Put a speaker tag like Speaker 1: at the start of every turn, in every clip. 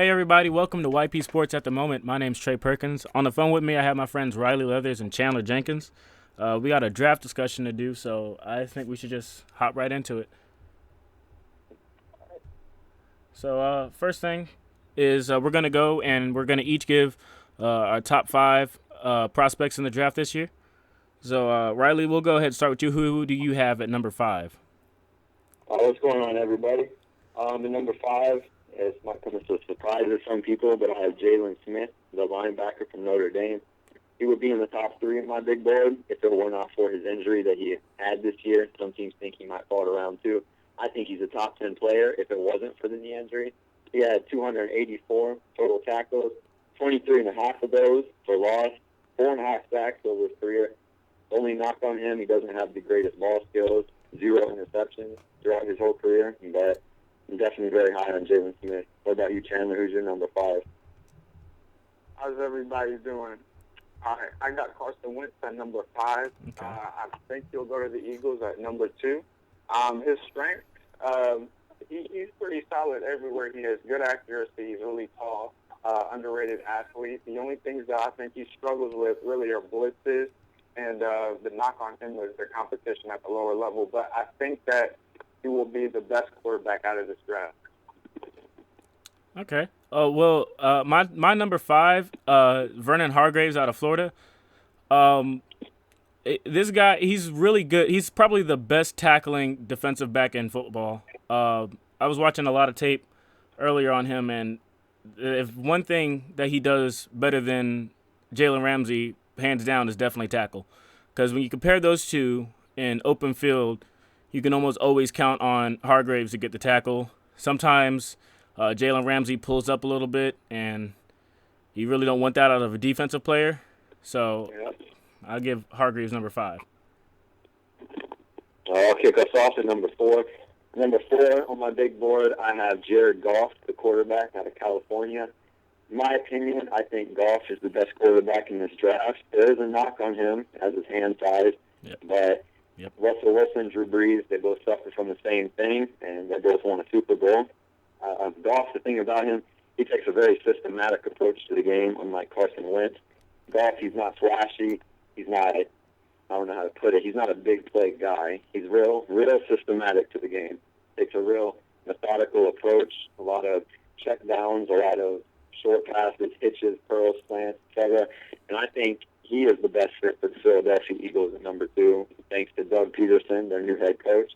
Speaker 1: Hey everybody, welcome to YpSports at the moment. My name's Trey Perkins. On the phone with me, I have my friends Riley Leathers and Chandler Jenkins. We got a draft discussion to do, so I think we should just hop right into it. So first thing is we're going to go and we're going to each give our top five prospects in the draft this year. So Riley, we'll go ahead and start with you. Who do you have at number 5?
Speaker 2: What's going on, everybody? At number 5, it might come as a surprise to some people, but I have Jalen Smith, the linebacker from Notre Dame. He would be in the top 3 in my big board if it were not for his injury that he had this year. Some teams think he might fall to round 2. I think he's a top 10 player if it wasn't for the knee injury. He had 284 total tackles, 23 and a half of those for loss, 4.5 sacks over his career. Only knock on him, he doesn't have the greatest ball skills, 0 interceptions throughout his whole career, but I'm definitely very high on Jalen Smith. What about you, Chandler? Who's your number 5?
Speaker 3: How's everybody doing? I got Carson Wentz at number 5.
Speaker 1: Okay.
Speaker 3: I think he'll go to the Eagles at number 2. His strength, he's pretty solid everywhere. He has good accuracy. He's really tall, underrated athlete. The only things that I think he struggles with really are blitzes, and the knock on him is the competition at the lower level. But I think that he will be the best quarterback out of this draft.
Speaker 1: Okay. My number 5, Vernon Hargreaves out of Florida. This guy, he's really good. He's probably the best tackling defensive back in football. I was watching a lot of tape earlier on him, and if one thing that he does better than Jalen Ramsey, hands down, is definitely tackle. Because when you compare those two in open field, you can almost always count on Hargreaves to get the tackle. Sometimes Jalen Ramsey pulls up a little bit, and you really don't want that out of a defensive player. So I'll give Hargreaves number 5.
Speaker 2: I'll kick us off at number 4. Number 4 on my big board, I have Jared Goff, the quarterback out of California. In my opinion, I think Goff is the best quarterback in this draft. There is a knock on him as his hand size, but Russell Wilson, Drew Brees, they both suffer from the same thing, and they both won a Super Bowl. Goff, the thing about him, he takes a very systematic approach to the game, unlike Carson Wentz. Goff, he's not flashy. He's not, I don't know how to put it, he's not a big play guy. He's real systematic to the game. Takes a real methodical approach, a lot of check downs, a lot of short passes, hitches, curls, slants, etc. And I think he is the best fit for the Philadelphia Eagles at number 2, thanks to Doug Peterson, their new head coach,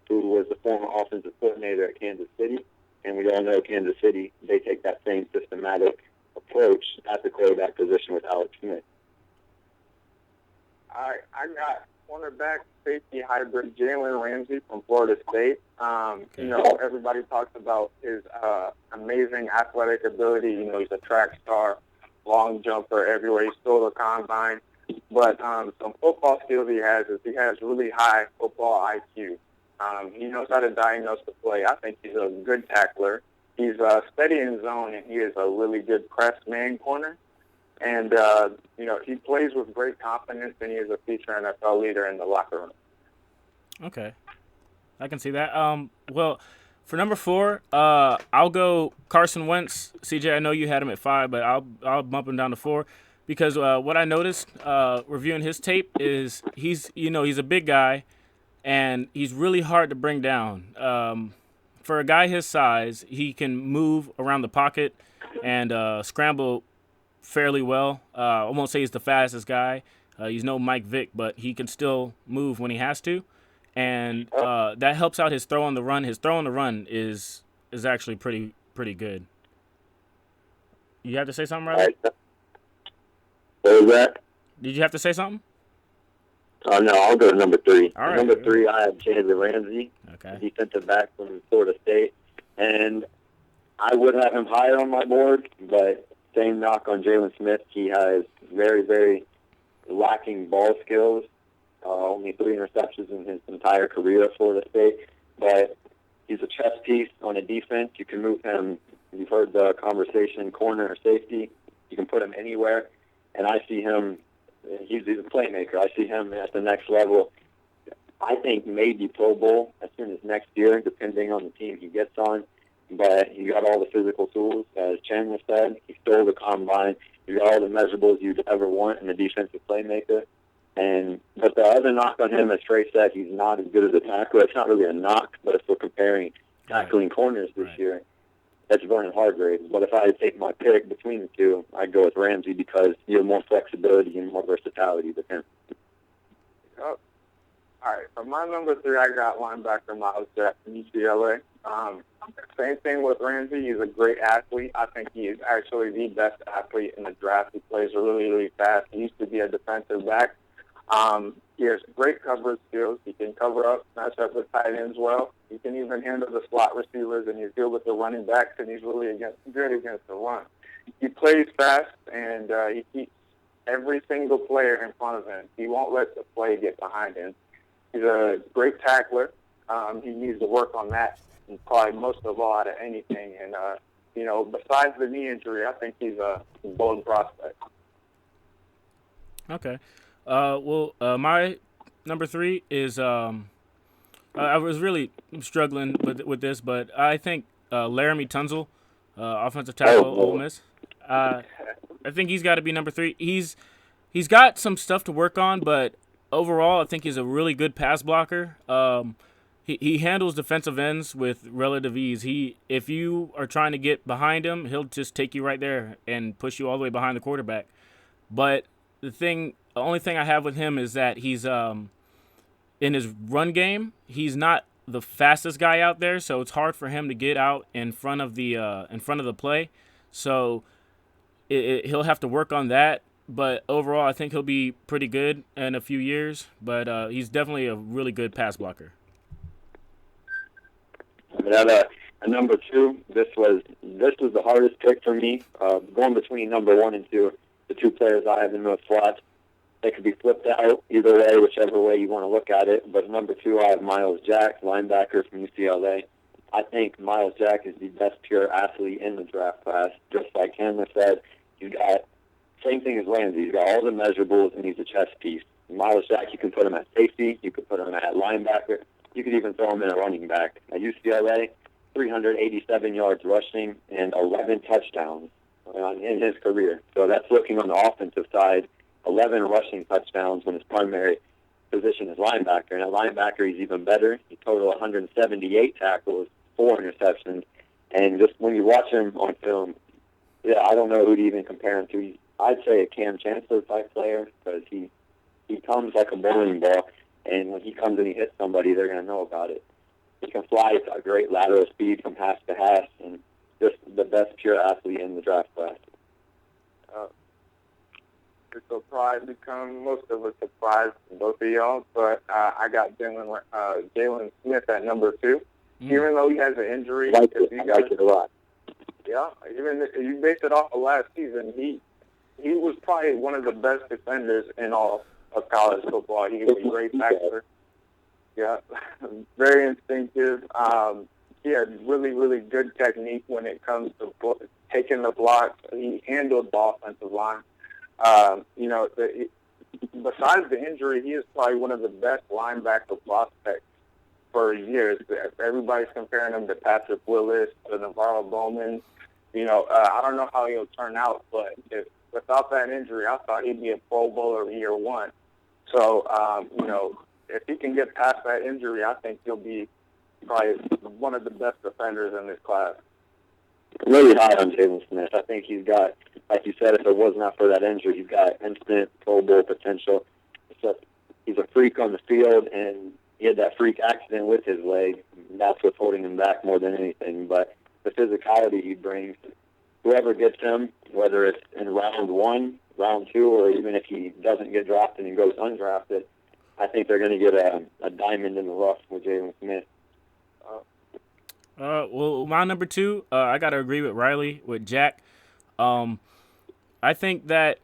Speaker 2: who was the former offensive coordinator at Kansas City. And we all know Kansas City, they take that same systematic approach at the quarterback position with Alex Smith.
Speaker 3: I got cornerback safety hybrid Jalen Ramsey from Florida State. Everybody talks about his amazing athletic ability. He's a track star, long jumper everywhere. He stole the combine. But some football skills he has really high football IQ. He knows how to diagnose the play. I think he's a good tackler. He's steady in zone, and he is a really good press man corner. And, he plays with great confidence, and he is a future NFL leader in the locker room.
Speaker 1: Okay. I can see that. Well, for number 4, I'll go Carson Wentz. CJ, I know you had him at 5, but I'll bump him down to 4 because what I noticed reviewing his tape is he's a big guy, and he's really hard to bring down. For a guy his size, he can move around the pocket and scramble fairly well. I won't say he's the fastest guy. He's no Mike Vick, but he can still move when he has to. And that helps out his throw on the run. His throw on the run is actually pretty good. You have to say something, Riley?
Speaker 2: What was that?
Speaker 1: Did you have to say something?
Speaker 2: No, I'll go to number 3.
Speaker 1: All right.
Speaker 2: Number 3, I have Jalen Ramsey,
Speaker 1: Okay.
Speaker 2: defensive back from Florida State. And I would have him higher on my board, but same knock on Jalen Smith. He has very, very lacking ball skills. Only 3 interceptions in his entire career at Florida State. But he's a chess piece on a defense. You can move him. You've heard the conversation, corner or safety. You can put him anywhere. And I see him, he's a playmaker. I see him at the next level. I think maybe Pro Bowl as soon as next year, depending on the team he gets on. but he got all the physical tools. As Chandler said, he stole the combine. He got all the measurables you'd ever want in a defensive playmaker. But the other knock on him, as Trey said, he's not as good as a tackler. It's not really a knock, but if we're comparing tackling corners this year, that's Vernon Hargrave. But if I had to take my pick between the two, I'd go with Ramsey because you have more flexibility and more versatility with him.
Speaker 3: Oh. All right, for my number 3, I got linebacker Miles Jack from UCLA. Same thing with Ramsey. He's a great athlete. I think he is actually the best athlete in the draft. He plays really, really fast. He used to be a defensive back. He has great coverage skills. He can cover up, match up with tight ends well. He can even handle the slot receivers, and he's good with the running backs, and he's really good against the run. He plays fast, and he keeps every single player in front of him. He won't let the play get behind him. He's a great tackler. He needs to work on that, and probably most of all out of anything. And, besides the knee injury, I think he's a bold prospect.
Speaker 1: Okay. My number 3 is I was really struggling with this, but I think Laramie Tunsil, offensive tackle, Ole Miss. I think he's got to be number 3. He's got some stuff to work on, but overall, I think he's a really good pass blocker. He handles defensive ends with relative ease. If you are trying to get behind him, he'll just take you right there and push you all the way behind the quarterback. But the only thing I have with him is that he's in his run game, he's not the fastest guy out there, so it's hard for him to get out in front of the play. So he'll have to work on that. But overall, I think he'll be pretty good in a few years. But he's definitely a really good pass blocker.
Speaker 2: At number 2, this was the hardest pick for me. Going between number 1 and 2, the 2 players I have in those slots. They could be flipped out either way, whichever way you want to look at it. But number 2, I have Miles Jack, linebacker from UCLA. I think Miles Jack is the best pure athlete in the draft class. Just like Chandler said, you got same thing as Ramsey. He's got all the measurables, and he's a chess piece. Miles Jack, you can put him at safety. You could put him at linebacker. You could even throw him in a running back. At UCLA, 387 yards rushing and 11 touchdowns in his career. So that's looking on the offensive side. 11 rushing touchdowns when his primary position is linebacker. And at linebacker, he's even better. He totaled 178 tackles, 4 interceptions. And just when you watch him on film, I don't know who to even compare him to. I'd say a Cam Chancellor-type player because he comes like a bowling ball, and when he comes and he hits somebody, they're going to know about it. He can fly at a great lateral speed from hash to hash, and just the best pure athlete in the draft class.
Speaker 3: It's surprised become most of us surprised, both of y'all, but I got Jalen Smith at number 2. Even though he has an injury,
Speaker 2: I like it a lot.
Speaker 3: Yeah, even if you base it off of last season, he was probably one of the best defenders in all of college football. He was a great tackler. Yeah, very instinctive. He had really, really good technique when it comes to taking the blocks. He handled the offensive line. Besides the injury, he is probably one of the best linebacker prospects for years. Everybody's comparing him to Patrick Willis, to Navarro Bowman. I don't know how he'll turn out, but without that injury, I thought he'd be a Pro Bowler year 1. So, if he can get past that injury, I think he'll be probably one of the best defenders in this class.
Speaker 2: Really high on Jalen Smith. I think he's got, like you said, if it was not for that injury, he's got instant Pro Bowl potential. It's just, he's a freak on the field, and he had that freak accident with his leg. That's what's holding him back more than anything. But the physicality he brings, whoever gets him, whether it's in round 1, round 2, or even if he doesn't get drafted and goes undrafted, I think they're going to get a diamond in the rough with Jalen Smith.
Speaker 1: My number 2, I got to agree with Riley, with Jack. I think that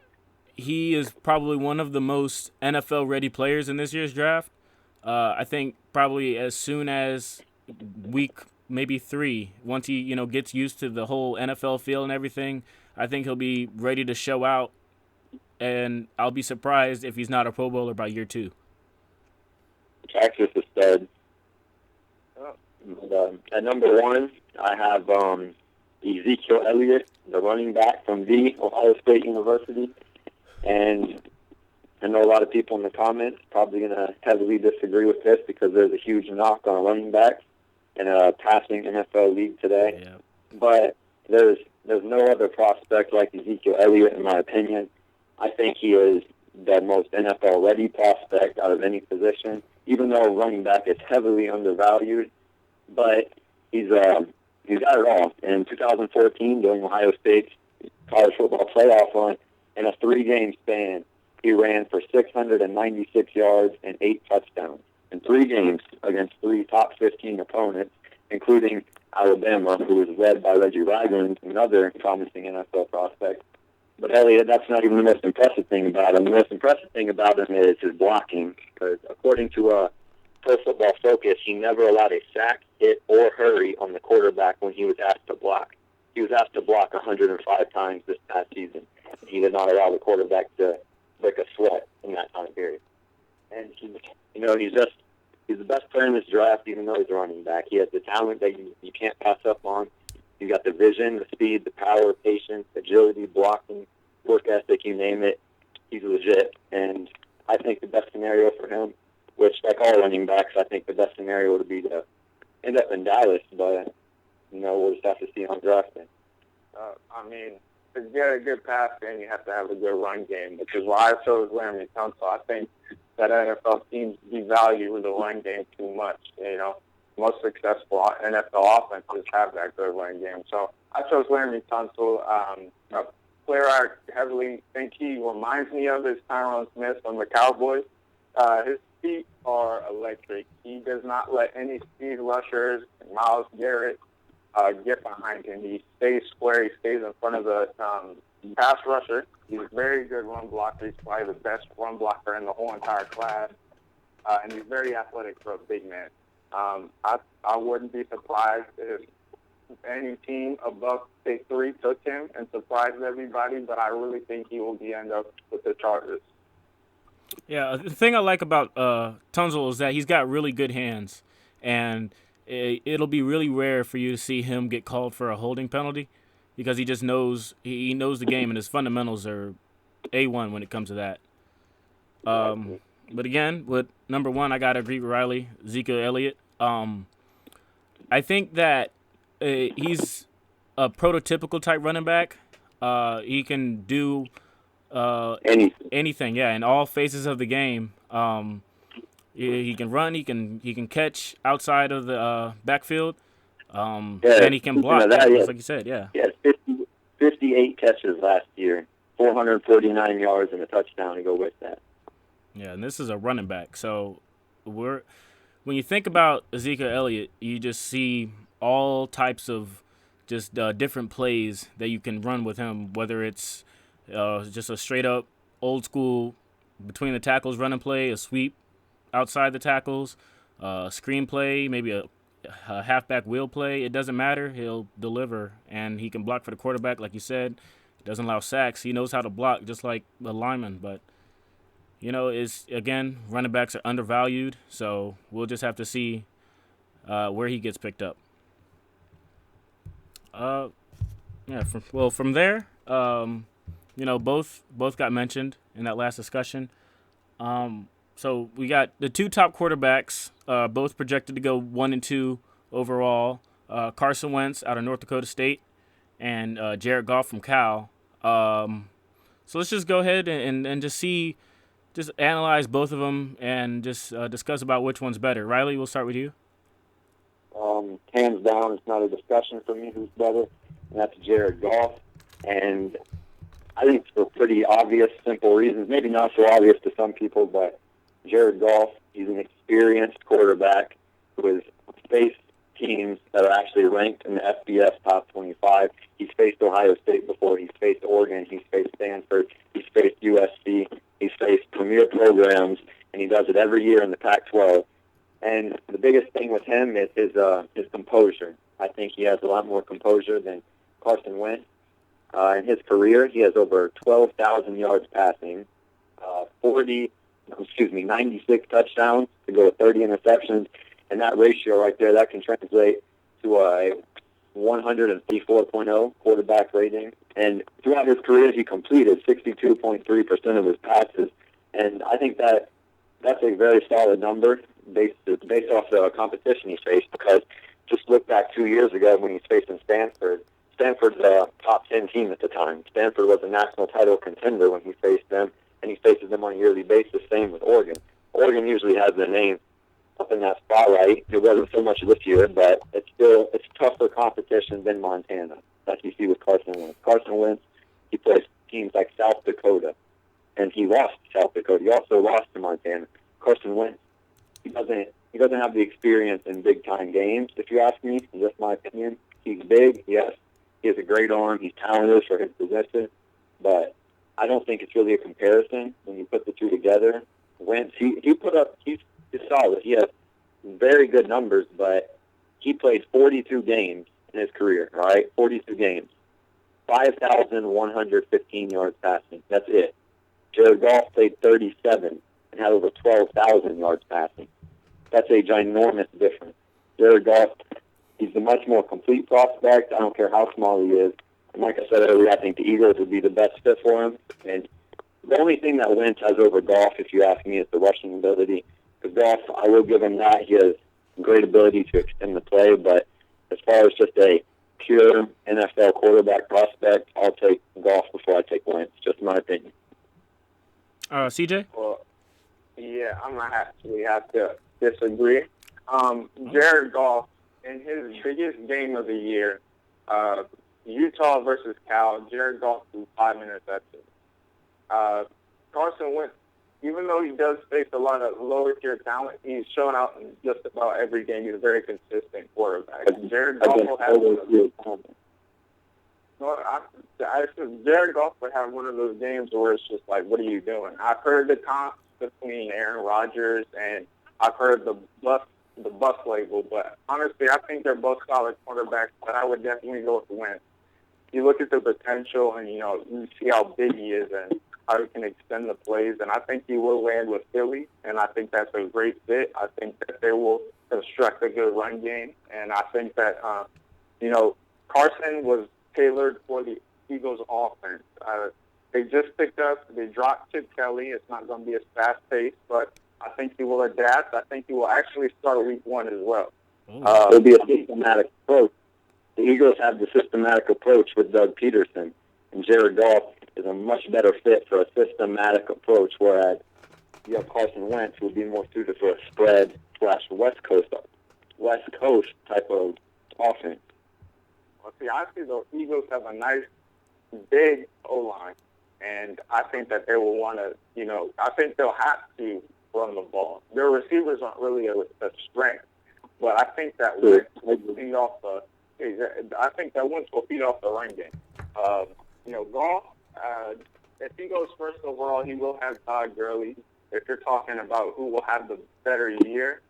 Speaker 1: he is probably one of the most NFL-ready players in this year's draft. I think probably as soon as week maybe 3, once he gets used to the whole NFL feel and everything, I think he'll be ready to show out, and I'll be surprised if he's not a Pro Bowler by year 2.
Speaker 2: Jack's just a stud. At number 1, I have Ezekiel Elliott, the running back from the Ohio State University. And I know a lot of people in the comments probably going to heavily disagree with this because there's a huge knock on running backs in a passing NFL league today.
Speaker 1: Yeah.
Speaker 2: But there's no other prospect like Ezekiel Elliott, in my opinion. I think he is the most NFL-ready prospect out of any position, even though running back is heavily undervalued. But he's got it all. In 2014, during Ohio State's college football playoff run, in a 3-game span, he ran for 696 yards and 8 touchdowns in 3 games against 3 top 15 opponents, including Alabama, who was led by Reggie Ragland, another promising NFL prospect. But Elliott, that's not even the most impressive thing about him. The most impressive thing about him is his blocking, because according to Pro Football Focus, he never allowed a sack, hit, or hurry on the quarterback when he was asked to block. He was asked to block 105 times this past season. He did not allow the quarterback to break a sweat in that time period. And he's the best player in this draft, even though he's a running back. He has the talent that you can't pass up on. He's got the vision, the speed, the power, patience, agility, blocking, work ethic, you name it. He's legit. And I think the best scenario for him, which, like all running backs, I think the best scenario would be to end up in Dallas. But, we'll just have to see on draft day.
Speaker 3: To get a good pass game, you have to have a good run game, which is why I chose Laremy Tunsil. I think that NFL teams devalue the run game too much. Most successful NFL offenses have that good run game. So I chose Laremy Tunsil. A player I heavily think he reminds me of is Tyron Smith from the Cowboys. His feet are electric. He does not let any speed rushers, Myles Garrett, get behind him. He stays square. He stays in front of the pass rusher. He's a very good run blocker. He's probably the best run blocker in the whole entire class. And he's very athletic for a big man. I wouldn't be surprised if any team above, say, 3 took him and surprised everybody, but I really think he will end up with the Chargers.
Speaker 1: Yeah, the thing I like about Tunsil is that he's got really good hands, and it'll be really rare for you to see him get called for a holding penalty because he just knows the game, and his fundamentals are A1 when it comes to that. But again, with number 1, I gotta agree with Riley, Ezekiel Elliott. I think that he's a prototypical type running back. He can do anything, in all phases of the game. He can run, he can catch outside of the backfield, and he can block. Just like you said, yeah.
Speaker 2: He had 58 catches last year, 449 yards and a touchdown to go with that.
Speaker 1: Yeah, and this is a running back. So when you think about Ezekiel Elliott, you just see all types of just different plays that you can run with him, whether it's just a straight up old school between the tackles running play, a sweep outside the tackles, screen play, maybe a halfback wheel play. It doesn't matter. He'll deliver, and he can block for the quarterback, like you said. He doesn't allow sacks. He knows how to block, just like a lineman. But, running backs are undervalued, so we'll just have to see where he gets picked up. From there, both got mentioned in that last discussion. So we got the 2 top quarterbacks, both projected to go 1 and 2 overall. Carson Wentz out of North Dakota State and Jared Goff from Cal. So let's just go ahead and just analyze both of them and just discuss about which one's better. Riley, we'll start with you.
Speaker 2: Hands down, it's not a discussion for me who's better, and that's Jared Goff. And I think for pretty obvious, simple reasons, maybe not so obvious to some people, but Jared Goff, he's an experienced quarterback who has faced teams that are actually ranked in the FBS top 25. He's faced Ohio State before. He's faced Oregon. He's faced Stanford. He's faced USC. He's faced premier programs, and he does it every year in the Pac-12. And the biggest thing with him is his composure. I think he has a lot more composure than Carson Wentz. In his career, he has over 12,000 yards passing, 96 touchdowns to go with 30 interceptions, and that ratio right there, that can translate to a 154.0 quarterback rating. And throughout his career, he completed 62.3% of his passes. And I think that's a very solid number based off the competition he faced, because just look back 2 years ago when he was facing Stanford. Stanford's a top 10 team at the time. Stanford was a national title contender when he faced them, and he faces them on a yearly basis. Same with Oregon. Oregon usually has their name up in that spotlight. It wasn't so much this year, but it's tougher competition than Montana, like you see with Carson Wentz. Carson Wentz, he plays teams like South Dakota, and he lost to South Dakota. He also lost to Montana. Carson Wentz, he doesn't have the experience in big time games. If you ask me, in just my opinion, he's big. Yes, he has a great arm. He's talented for his position, but I don't think it's really a comparison when you put the two together. Wentz, he's solid. He has very good numbers, but he played 42 games in his career, all right? 42 games. 5,115 yards passing. That's it. Jared Goff played 37 and had over 12,000 yards passing. That's a ginormous difference. Jared Goff, he's a much more complete prospect. I don't care how small he is. And like I said earlier, I think the Eagles would be the best fit for him. And the only thing that Wentz has over Goff, if you ask me, is the rushing ability. Because Goff, I will give him that. He has great ability to extend the play. But as far as just a pure NFL quarterback prospect, I'll take Goff before I take Wentz. Just my opinion.
Speaker 1: CJ?
Speaker 3: Well, yeah, I'm going to actually have to disagree. Jared Goff, in his biggest game of the year, Utah versus Cal, Jared Goff threw 5 interceptions. Carson Wentz, even though he does face a lot of lower-tier talent, he's shown out in just about every game. He's a very consistent quarterback. Jared Goff will have Jared Goff would have one of those games where it's just like, what are you doing? I've heard the comps between Aaron Rodgers, and I've heard the bus label, but honestly, I think they're both solid quarterbacks, but I would definitely go with Wentz. You look at the potential, and, you see how big he is and how he can extend the plays, and I think he will land with Philly, and I think that's a great fit. I think that they will construct a good run game, and I think that, Carson was tailored for the Eagles' offense. They dropped Chip Kelly. It's not going to be as fast-paced, but I think he will adapt. I think he will actually start week 1 as well.
Speaker 2: It'll be a systematic approach. The Eagles have the systematic approach with Doug Peterson, and Jared Goff is a much better fit for a systematic approach, whereas you have Carson Wentz, who would be more suited for a spread / West Coast type of offense.
Speaker 3: Well, see, I see the Eagles have a nice, big O-line, and I think that they will want to, I think they'll have to run the ball. Their receivers aren't really a strength, but I think that Wentz will feed off the run game. Goff, if he goes first overall, he will have Todd Gurley. If you're talking about who will have the better year,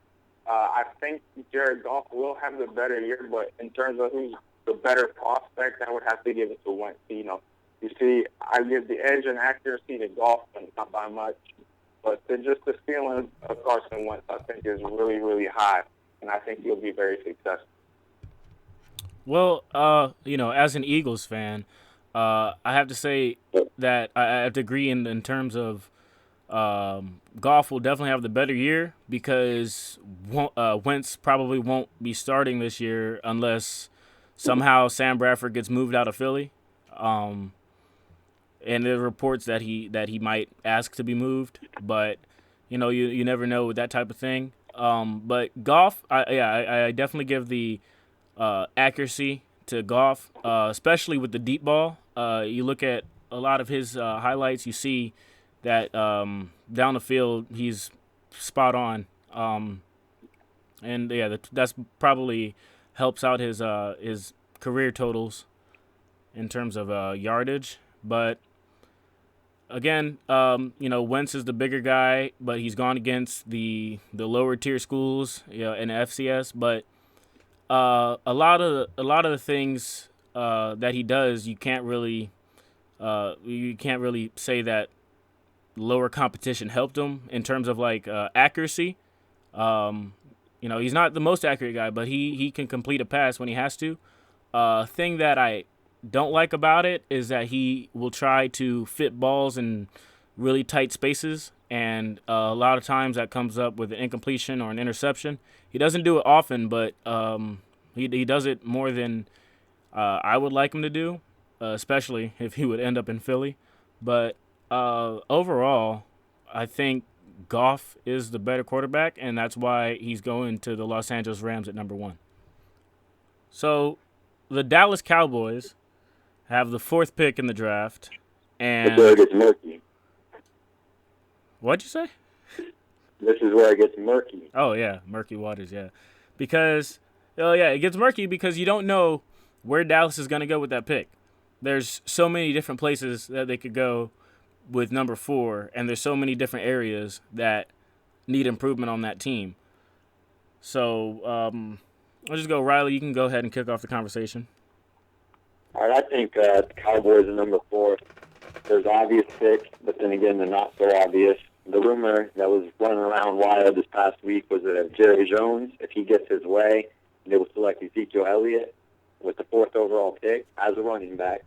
Speaker 3: I think Jared Goff will have the better year, but in terms of who's the better prospect, I would have to give it to Wentz. You see, I give the edge and accuracy to Goff, and not by much. But just the ceiling of Carson Wentz, I think, is really, really high, and I think he'll be very successful.
Speaker 1: Well, as an Eagles fan, I have to say that I have to agree in terms of Goff will definitely have the better year, because Wentz probably won't be starting this year unless somehow Sam Bradford gets moved out of Philly. And there are reports that he might ask to be moved, but you never know with that type of thing. But Goff, I definitely give the accuracy to Goff, especially with the deep ball. You look at a lot of his highlights, you see that down the field he's spot on, and that's probably helps out his career totals in terms of yardage. But again, Wentz is the bigger guy, but he's gone against the lower tier schools, in the FCS. But a lot of the things that he does, you can't really say that lower competition helped him in terms of accuracy. He's not the most accurate guy, but he can complete a pass when he has to. Thing that I don't like about it is that he will try to fit balls in really tight spaces, and a lot of times that comes up with an incompletion or an interception. He doesn't do it often, but he does it more than I would like him to do, especially if he would end up in Philly. But overall, I think Goff is the better quarterback, and that's why he's going to the Los Angeles Rams at number 1. So the Dallas Cowboys have the 4th pick in the draft,
Speaker 2: This is where it
Speaker 1: and
Speaker 2: gets murky.
Speaker 1: what'd you say?
Speaker 2: This is where it gets murky.
Speaker 1: Oh yeah, murky waters, yeah. Because it gets murky because you don't know where Dallas is going to go with that pick. There's so many different places that they could go with number 4, and there's so many different areas that need improvement on that team. So I'll just go, Riley. You can go ahead and kick off the conversation.
Speaker 2: All right, I think the Cowboys are number 4. There's obvious picks, but then again, they're not so obvious. The rumor that was running around wild this past week was that if Jerry Jones, if he gets his way, they will select Ezekiel Elliott with the 4th overall pick as a running back.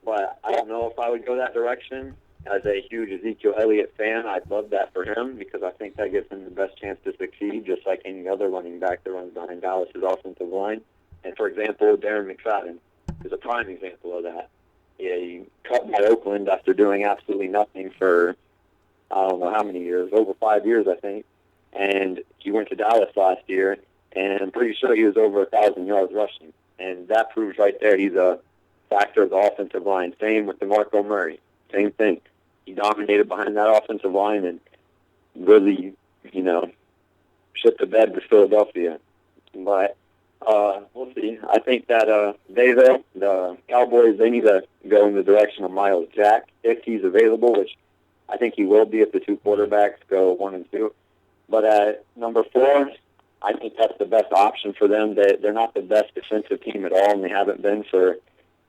Speaker 2: But I don't know if I would go that direction. As a huge Ezekiel Elliott fan, I'd love that for him because I think that gives him the best chance to succeed, just like any other running back that runs behind Dallas' offensive line. And, for example, Darren McFadden is a prime example of that. Yeah, he cut by Oakland after doing absolutely nothing for, I don't know how many years, over 5 years, I think. And he went to Dallas last year, and I'm pretty sure he was over 1,000 yards rushing. And that proves right there he's a factor of the offensive line. Same with DeMarco Murray. Same thing. He dominated behind that offensive line and really, shit the bed with Philadelphia. But we'll see. I think that the Cowboys, they need to go in the direction of Miles Jack if he's available, which I think he will be if the 2 quarterbacks go 1 and 2. But at number 4, I think that's the best option for them. They're not the best defensive team at all, and they haven't been for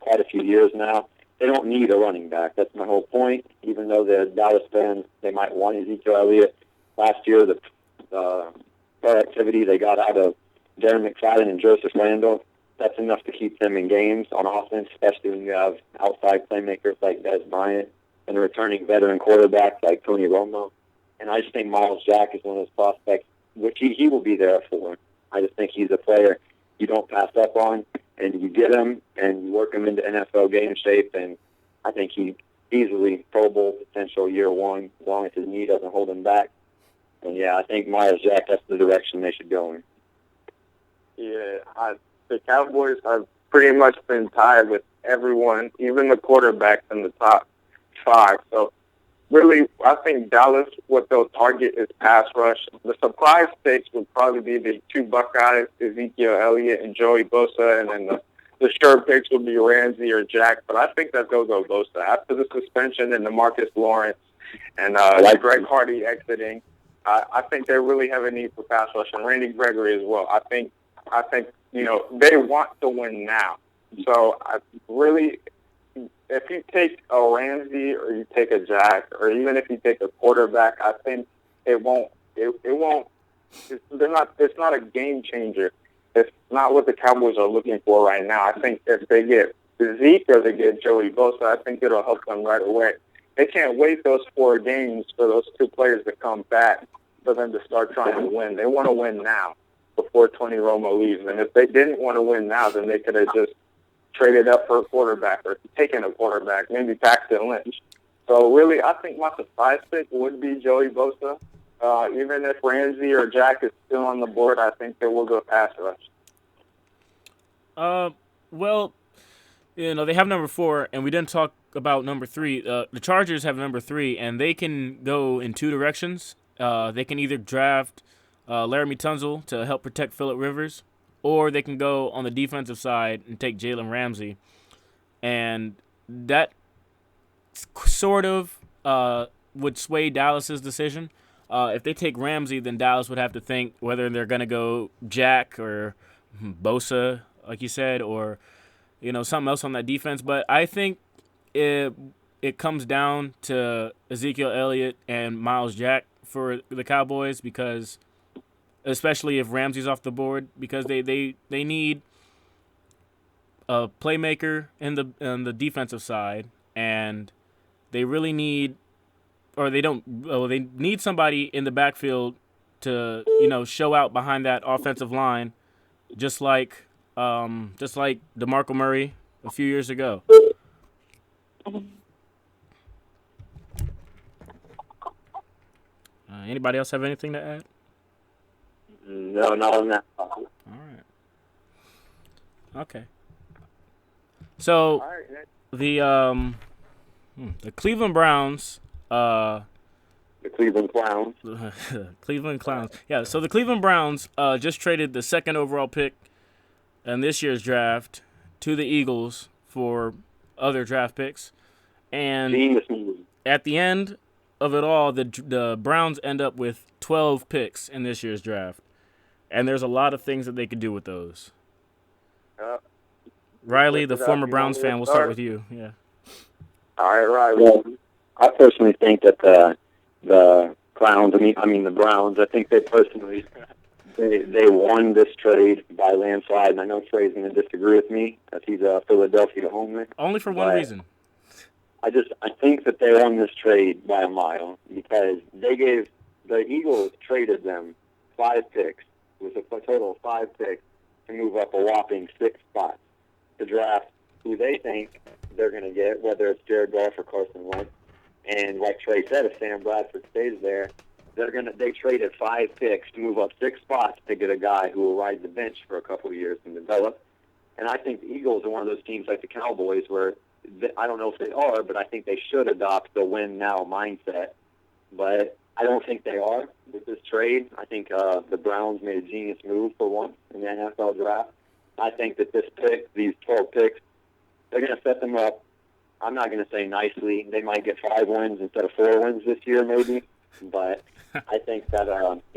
Speaker 2: quite a few years now. They don't need a running back. That's my whole point. Even though the Dallas fans, they might want Ezekiel Elliott. Last year, the productivity they got out of Darren McFadden and Joseph Randle, that's enough to keep them in games on offense, especially when you have outside playmakers like Des Bryant and a returning veteran quarterback like Tony Romo. And I just think Miles Jack is one of those prospects, which he will be there for. I just think he's a player you don't pass up on, and you get him and you work him into NFL game shape, and I think he easily Pro Bowl potential year 1, as long as his knee doesn't hold him back. And, yeah, I think Miles Jack, that's the direction they should go in.
Speaker 3: Yeah, the Cowboys have pretty much been tied with everyone, even the quarterbacks in the top 5. So, really, I think Dallas, what they'll target is pass rush. The surprise picks would probably be the 2 Buckeyes, Ezekiel Elliott and Joey Bosa, and then the sure picks would be Ramsey or Jack. But I think that they'll go Bosa. After the suspension and the Marcus Lawrence and Greg Hardy exiting, I think they really have a need for pass rush, and Randy Gregory as well. I think they want to win now. So if you take a Ramsey or you take a Jack, or even if you take a quarterback, I think it's not a game changer. It's not what the Cowboys are looking for right now. I think if they get Zeke or they get Joey Bosa, I think it'll help them right away. They can't wait those 4 games for those 2 players to come back for them to start trying to win. They want to win now before Tony Romo leaves. And if they didn't want to win now, then they could have just traded up for a quarterback or taken a quarterback, maybe Paxton Lynch. So really, I think my surprise pick would be Joey Bosa. Even if Ramsey or Jack is still on the board, I think they will go pass rush.
Speaker 1: Well, they have number 4, and we didn't talk about number 3. The Chargers have number 3, and they can go in 2 directions. They can either draft Laramie Tunsil to help protect Phillip Rivers, or they can go on the defensive side and take Jalen Ramsey. And that sort of would sway Dallas's decision. If they take Ramsey, then Dallas would have to think whether they're going to go Jack or Bosa, like you said, or something else on that defense. But I think it comes down to Ezekiel Elliott and Miles Jack for the Cowboys, because especially if Ramsey's off the board, because they need a playmaker in the defensive side, and they really need, or they don't. Oh, they need somebody in the backfield to show out behind that offensive line, just like DeMarco Murray a few years ago. Anybody else have anything to add?
Speaker 2: No, not on that.
Speaker 1: All right. Okay. So
Speaker 3: All right, Nick.
Speaker 1: the Cleveland Browns,
Speaker 2: The Cleveland Clowns.
Speaker 1: Cleveland Clowns. Yeah. So the Cleveland Browns just traded the second overall pick in this year's draft to the Eagles for other draft picks, and
Speaker 2: Genius move.
Speaker 1: at the end of it all, the Browns end up with 12 picks in this year's draft, and there's a lot of things that they could do with those. Riley, the former Browns fan, we'll start with you. Yeah.
Speaker 3: All right, Riley.
Speaker 2: Well, I personally think that the Clowns, I mean the Browns, I think they won this trade by landslide, and I know Trey's going to disagree with me because he's a Philadelphia homer.
Speaker 1: Only for one reason.
Speaker 2: I think that they won this trade by a mile because the Eagles traded them 5 picks, with a total of 5 picks, to move up a whopping 6 spots to draft who they think they're going to get, whether it's Jared Goff or Carson Wentz. And like Trey said, if Sam Bradford stays there, they traded 5 picks to move up 6 spots to get a guy who will ride the bench for a couple of years and develop. And I think the Eagles are one of those teams like the Cowboys where I don't know if they are, but I think they should adopt the win-now mindset. But I don't think they are with this trade. I think the Browns made a genius move for once in the NFL draft. I think that these 12 picks, they're going to set them up. I'm not going to say nicely. They might get 5 wins instead of 4 wins this year, maybe. But I think that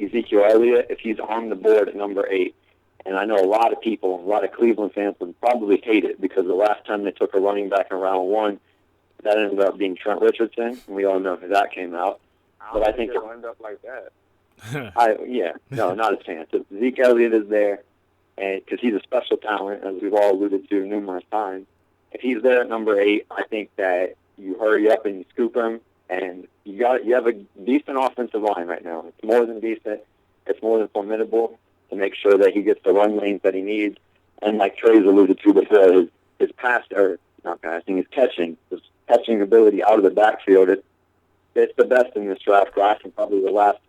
Speaker 2: Ezekiel Elliott, if he's on the board at number 8, and I know a lot of Cleveland fans would probably hate it because the last time they took a running back in round 1, that ended up being Trent Richardson, and we all know how that came out. But I think
Speaker 3: it'll end up like that.
Speaker 2: Not a chance. If Zeke Elliott is there, and because he's a special talent, as we've all alluded to numerous times, if he's there at number 8, I think that you hurry up and you scoop him, and you have a decent offensive line right now. It's more than decent. It's more than formidable to make sure that he gets the run lanes that he needs. And like Trey's alluded to before, his catching ability out of the backfield, it's the best in this draft class and probably the last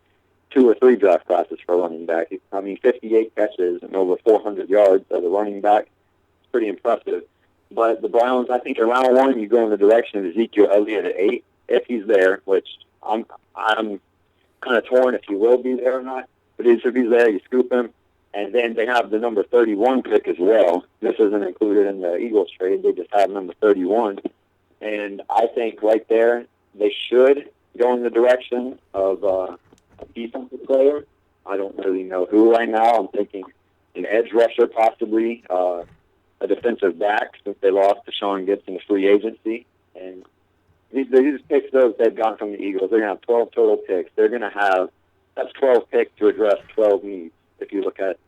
Speaker 2: 2 or 3 draft classes for a running back. 58 catches and over 400 yards as a running back. It's pretty impressive. But the Browns, I think around 1, you go in the direction of Ezekiel Elliott at 8, if he's there, which I'm kind of torn if he will be there or not. But if he's there, you scoop him. And then they have the number 31 pick as well. This isn't included in the Eagles trade. They just have number 31. And I think right there, they should go in the direction of a defensive player. I don't really know who right now. I'm thinking an edge rusher possibly, a defensive back since they lost to Sean Gibson to free agency. And these picks they've gotten from the Eagles, they're going to have 12 total picks. They're going to have, that's 12 picks to address 12 needs if you look at it.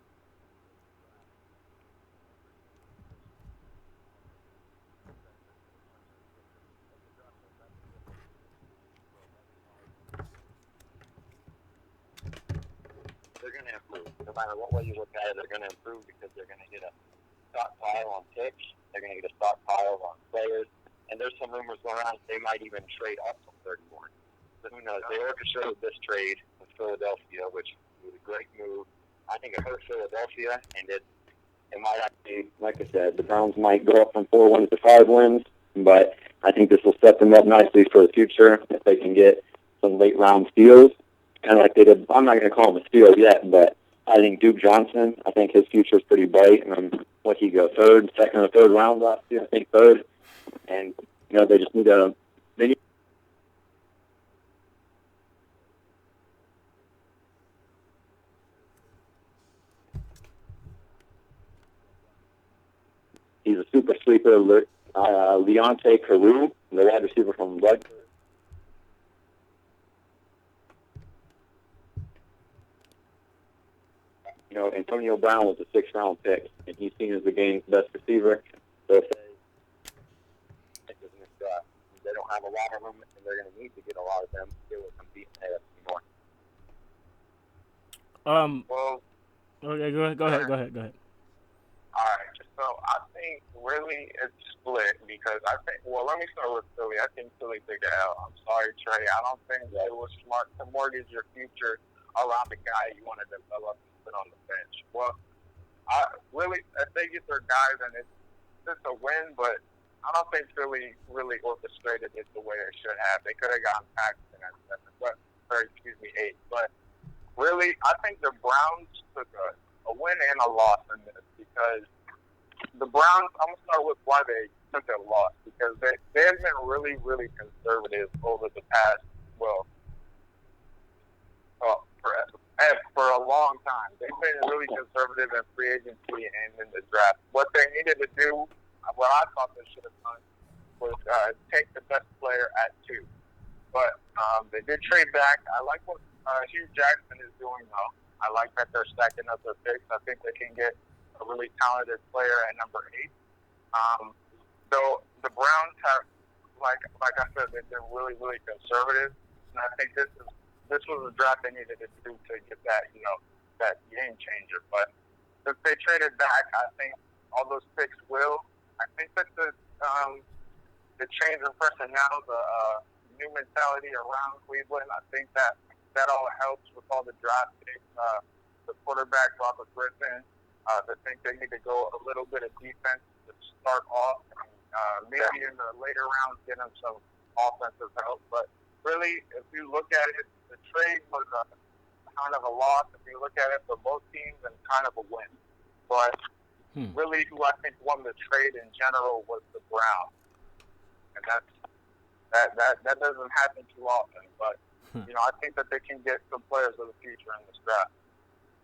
Speaker 2: They're going to improve. No matter what way you look at it, they're going to improve because they're going to get a stockpile on picks. They're going to get a stockpile on players. And there's some rumors going around they might even trade up from 31. But who knows? They orchestrated this trade with Philadelphia, which was a great move. I think it hurt Philadelphia, and it might actually, like I said, the Browns might go up from 4 wins to 5 wins, but I think this will set them up nicely for the future if they can get some late-round steals, kind of like they did. I'm not going to call him a steal yet, but I think Duke Johnson, I think his future is pretty bright. What he go, second or third round last year, I think third. And, they just need he's a super sleeper, Leonte Carew, the wide receiver from Rutgers. Antonio Brown was a 6th-round pick, and he's seen as the game's best receiver. So say in this draft, they don't have a lot of them, and they're going to need to get a lot of them to be able to compete in the AFC North.
Speaker 3: Well,
Speaker 1: Okay, go ahead.
Speaker 3: all right. So I think really it's split because I think. Well, let me start with Philly. I think Philly took the L. I'm sorry, Trey. I don't think it was smart to mortgage your future around the guy you want to develop and put on the bench. Well, really, if they get their guy, then it's a win. But I don't think Philly really orchestrated it the way it should have. They could have gotten Paxton at 7, or 8. But really, I think the Browns took a win and a loss in this because the Browns, I'm going to start with why they took a loss because they have been really, really conservative over the past, for a long time. They've been really conservative in free agency and in the draft. What they needed to do, what I thought they should have done, was take the best player at 2. But they did trade back. I like what Hugh Jackson is doing, though. I like that they're stacking up their picks. I think they can get a really talented player at number 8. Though the Browns have, like I said, they've been really, really conservative. And I think this was a draft they needed to do to get that, that game changer. But if they traded back, I think all those picks will. I think that the change in personnel, the new mentality around Cleveland, I think that all helps with all the draft picks. The quarterback, Robert Griffin, I think they need to go a little bit of defense to start off. Maybe in the later rounds get them some offensive help. But really, if you look at it, the trade was kind of a loss. If you look at it for both teams, and kind of a win. But really, who I think won the trade in general was the Browns, and that doesn't happen too often. But I think that they can get some players of the future in this draft.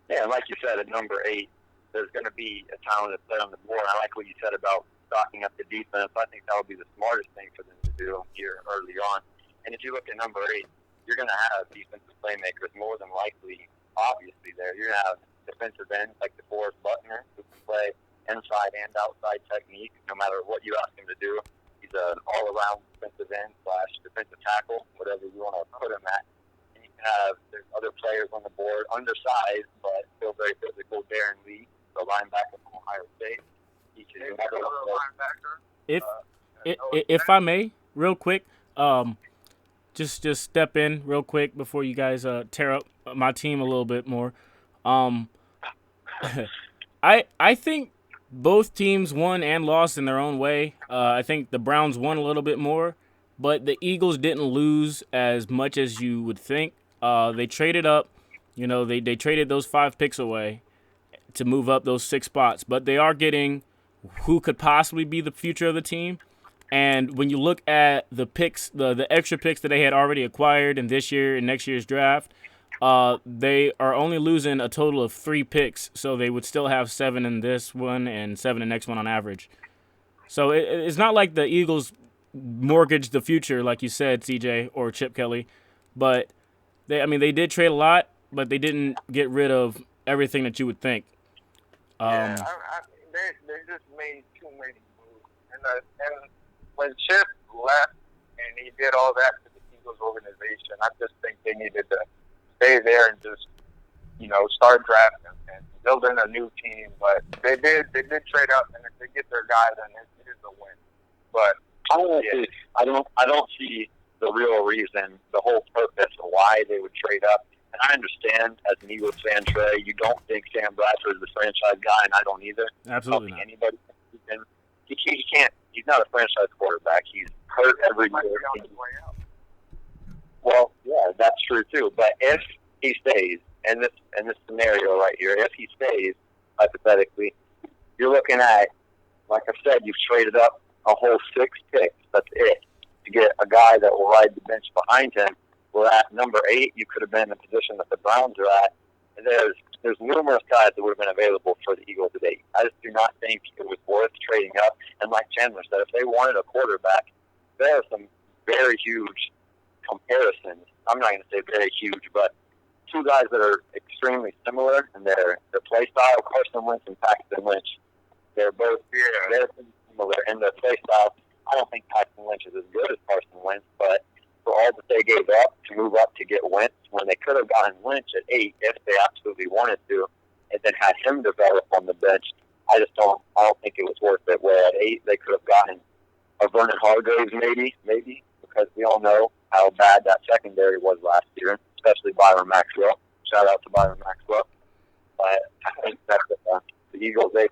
Speaker 2: Yeah, like you said, at number 8, there's going to be a talented player on the board. I like what you said about stocking up the defense. I think that would be the smartest thing for them to do here early on. And if you look at number 8, you're going to have defensive playmakers more than likely, obviously, there. You're going to have defensive ends like DeForest Buckner, who can play inside and outside technique, no matter what you ask him to do. He's an all-around defensive end / defensive tackle, whatever you want to put him at. And you can have there's other players on the board, undersized, but still very physical. Darren Lee, the linebacker from Ohio State.
Speaker 1: If I may, real quick, just step in real quick before you guys tear up my team a little bit more. I think both teams won and lost in their own way. I think the Browns won a little bit more, but the Eagles didn't lose as much as you would think. They traded up, they traded those 5 picks away to move up those 6 spots, but they are getting who could possibly be the future of the team. And when you look at the picks, the extra picks that they had already acquired in this year and next year's draft, they are only losing a total of 3 picks, so they would still have 7 in this one and 7 in the next one on average. So it's not like the Eagles mortgaged the future, like you said, CJ or Chip Kelly, but they did trade a lot, but they didn't get rid of everything that you would think.
Speaker 3: They just made too many moves, and when Chip left and he did all that to the Eagles organization, I just think they needed to stay there and just, start drafting and building a new team. But they did trade up, and if they get their guy, then it is a win. But
Speaker 2: I don't see the real reason, the whole purpose of why they would trade up. And I understand, as an Eagles fan, Trey, you don't think Sam Bradford is the franchise guy, and I don't either.
Speaker 1: Absolutely not.
Speaker 2: Anybody he can't. He's not a franchise quarterback. He's hurt every year. Well, yeah, that's true too. But if he stays in this scenario right here, if he stays, hypothetically, you're looking at, like I said, you've traded up a whole 6 picks. That's it, to get a guy that will ride the bench behind him. Well, at number 8, you could have been in the position that the Browns are at. And there's numerous guys that would have been available for the Eagles today. I just do not think it was worth trading up. And like Chandler said, if they wanted a quarterback, there are some very huge comparisons. I'm not going to say very huge, but 2 guys that are extremely similar in their play style, Carson Wentz and Paxton Lynch. They're both very similar in their play style. I don't think Paxton Lynch is as good as Carson Wentz, but for all that they gave up to move up to get Wentz, when they could have gotten Lynch at 8 if they absolutely wanted to, and then had him develop on the bench, I don't think it was worth it. Where at 8 they could have gotten a Vernon Hargraves maybe, because we all know how bad that secondary was last year, especially Byron Maxwell. Shout out to Byron Maxwell. But I think that the Eagles, I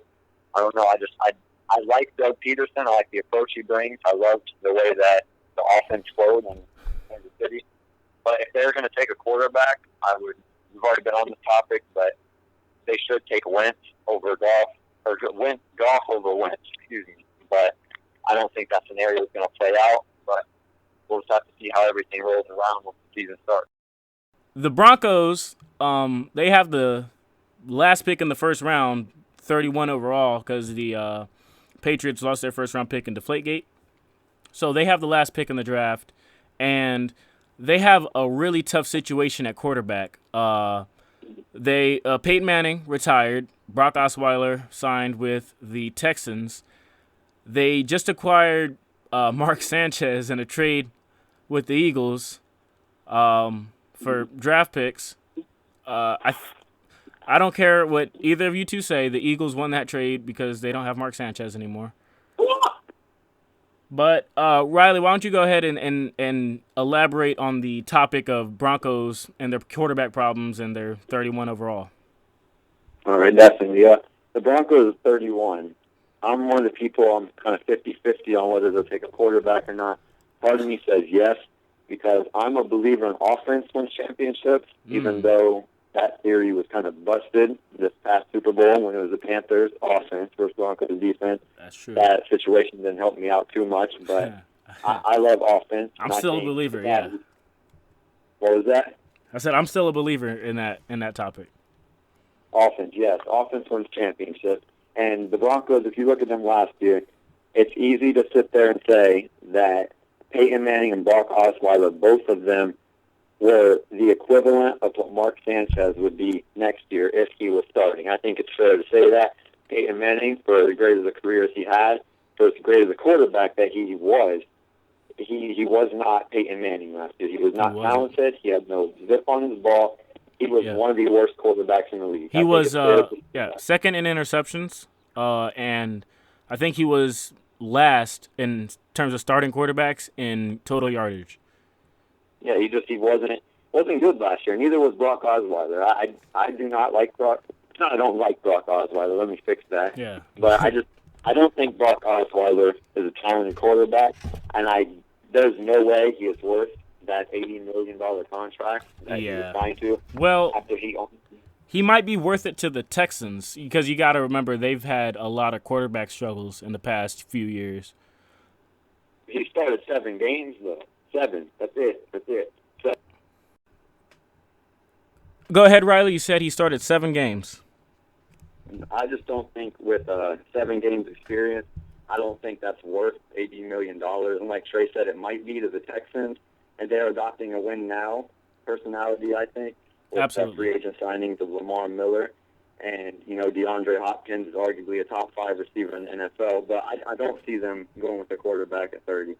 Speaker 2: don't know. I like Doug Peterson. I like the approach he brings. I loved the way that the offense flowed in Kansas City. But if they're going to take a quarterback, we've already been on this topic, but they should take Wentz over Goff, or Goff over Wentz, excuse me. But I don't think that scenario is going to play out. But we'll just have to see how everything rolls around once the season starts.
Speaker 1: The Broncos, they have the last pick in the first round, 31 overall, because the Patriots lost their first round pick in Deflategate. So they have the last pick in the draft, and they have a really tough situation at quarterback. Peyton Manning retired. Brock Osweiler signed with the Texans. They just acquired Mark Sanchez in a trade with the Eagles for draft picks. I don't care what either of you two say. The Eagles won that trade because they don't have Mark Sanchez anymore. But, Riley, why don't you go ahead and elaborate on the topic of Broncos and their quarterback problems and their 31 overall?
Speaker 2: All right, definitely. Yeah. The Broncos are 31. I'm one of the people, I'm kind of 50-50 on whether they'll take a quarterback or not. Part of me says yes, because I'm a believer in offense wins championships, even though that theory was kind of busted this past Super Bowl when it was the Panthers offense versus Broncos defense.
Speaker 1: That's true.
Speaker 2: That situation didn't help me out too much, but I love offense.
Speaker 1: I'm still a believer, yeah.
Speaker 2: What was that?
Speaker 1: I said I'm still a believer in that topic.
Speaker 2: Offense, yes. Offense wins championships. And the Broncos, if you look at them last year, it's easy to sit there and say that Peyton Manning and Brock Osweiler, both of them, were the equivalent of what Mark Sanchez would be next year if he was starting. I think it's fair to say that. Peyton Manning, for as great as a career as he had, for as great as a quarterback that he was not Peyton Manning last year. He was not talented. He had no zip on his ball. He was one of the worst quarterbacks in the league.
Speaker 1: He was second in interceptions, and I think he was last in terms of starting quarterbacks in total yardage.
Speaker 2: Yeah, he wasn't good last year. Neither was Brock Osweiler. I do not like Brock. It's not I don't like Brock Osweiler. Let me fix that.
Speaker 1: Yeah.
Speaker 2: But I don't think Brock Osweiler is a talented quarterback, and there's no way he is worth that $80 million contract that he was signed to.
Speaker 1: Well,
Speaker 2: after
Speaker 1: he might be worth it to the Texans because you got to remember they've had a lot of quarterback struggles in the past few years.
Speaker 2: He started 7 games though. 7. That's it. 7.
Speaker 1: Go ahead, Riley. You said he started 7 games.
Speaker 2: I just don't think with 7 games experience, I don't think that's worth $80 million. And like Trey said, it might be to the Texans, and they're adopting a win now personality, I think. With
Speaker 1: Absolutely.
Speaker 2: Free agent signings of Lamar Miller. And, DeAndre Hopkins is arguably a top 5 receiver in the NFL. But I don't see them going with the quarterback at 30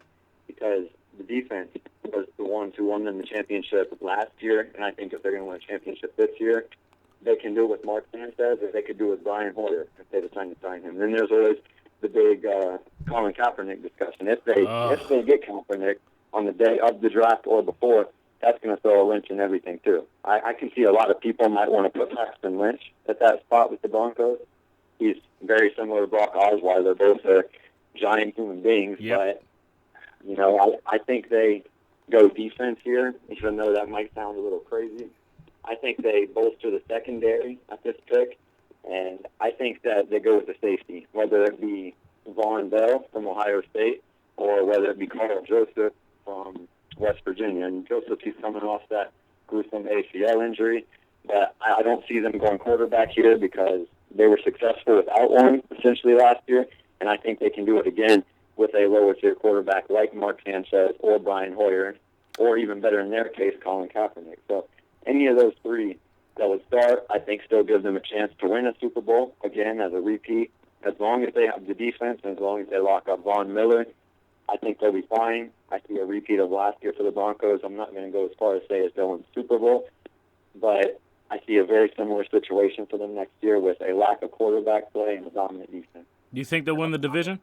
Speaker 2: because the defense was the ones who won them the championship last year. And I think if they're going to win a championship this year, they can do it with Mark Sanchez or they could do it with Brian Hoyer if they decide to sign him. Then there's always the big Colin Kaepernick discussion. If they get Kaepernick on the day of the draft or before, that's going to throw a wrench in everything, too. I can see a lot of people might want to put Paxton Lynch at that spot with the Broncos. He's very similar to Brock Osweiler. Both are giant human beings.
Speaker 1: Yep.
Speaker 2: But, I think they go defense here, even though that might sound a little crazy. I think they bolster the secondary at this pick, and I think that they go with the safety, whether it be Vaughn Bell from Ohio State or whether it be Carl Joseph from West Virginia. And Joseph, he's coming off that gruesome ACL injury, but I don't see them going quarterback here because they were successful without one essentially last year, and I think they can do it again with a lower-tier quarterback like Mark Sanchez or Brian Hoyer, or even better in their case, Colin Kaepernick. So any of those 3 that would start, I think still gives them a chance to win a Super Bowl, again, as a repeat as long as they have the defense and as long as they lock up Von Miller, I think they'll be fine. I see a repeat of last year for the Broncos. I'm not going to go as far as say as they'll win the Super Bowl, but I see a very similar situation for them next year with a lack of quarterback play and a dominant defense.
Speaker 1: Do you think they'll win the division?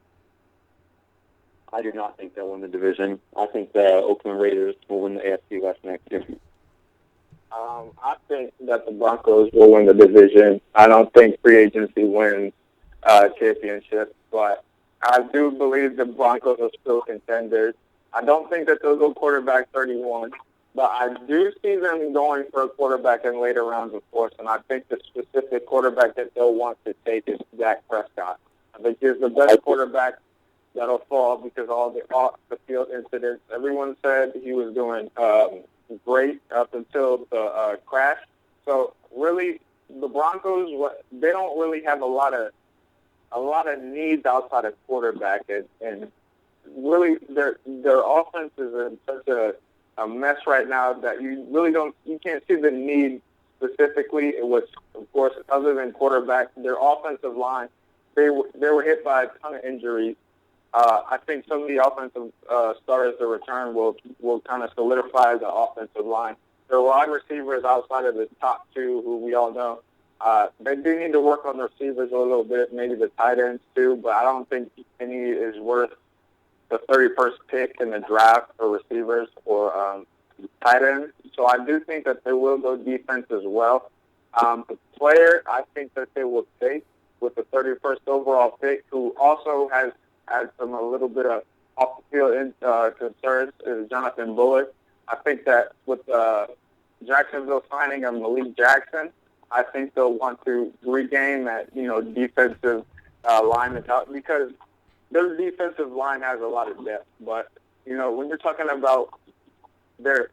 Speaker 2: I do not think they'll win the division. I think the Oakland Raiders will win the AFC West next year.
Speaker 3: I think that the Broncos will win the division. I don't think free agency wins championship, but I do believe the Broncos are still contenders. I don't think that they'll go quarterback 31, but I do see them going for a quarterback in later rounds, of course, and I think the specific quarterback that they'll want to take is Dak Prescott. I think he's the best quarterback that'll fall because all the off-the-field incidents. Everyone said he was doing great up until the crash. So really, the Broncos, they don't really have a lot of needs outside of quarterback, and really their offense is in such a mess right now that you can't see the need specifically. It was, of course, other than quarterback, their offensive line, they were hit by a ton of injuries. I think some of the offensive starters to return will kind of solidify the offensive line. Their wide receivers outside of the top two, who we all know, they do need to work on the receivers a little bit, maybe the tight ends too, but I don't think any is worth the 31st pick in the draft for receivers or tight ends. So I do think that they will go defense as well. The player I think that they will take with the 31st overall pick, who also has had a little bit of off-the-field concerns, is Jonathan Bullard. I think that with Jacksonville signing of Malik Jackson, I think they'll want to regain that, defensive line because their defensive line has a lot of depth. But when you're talking about they're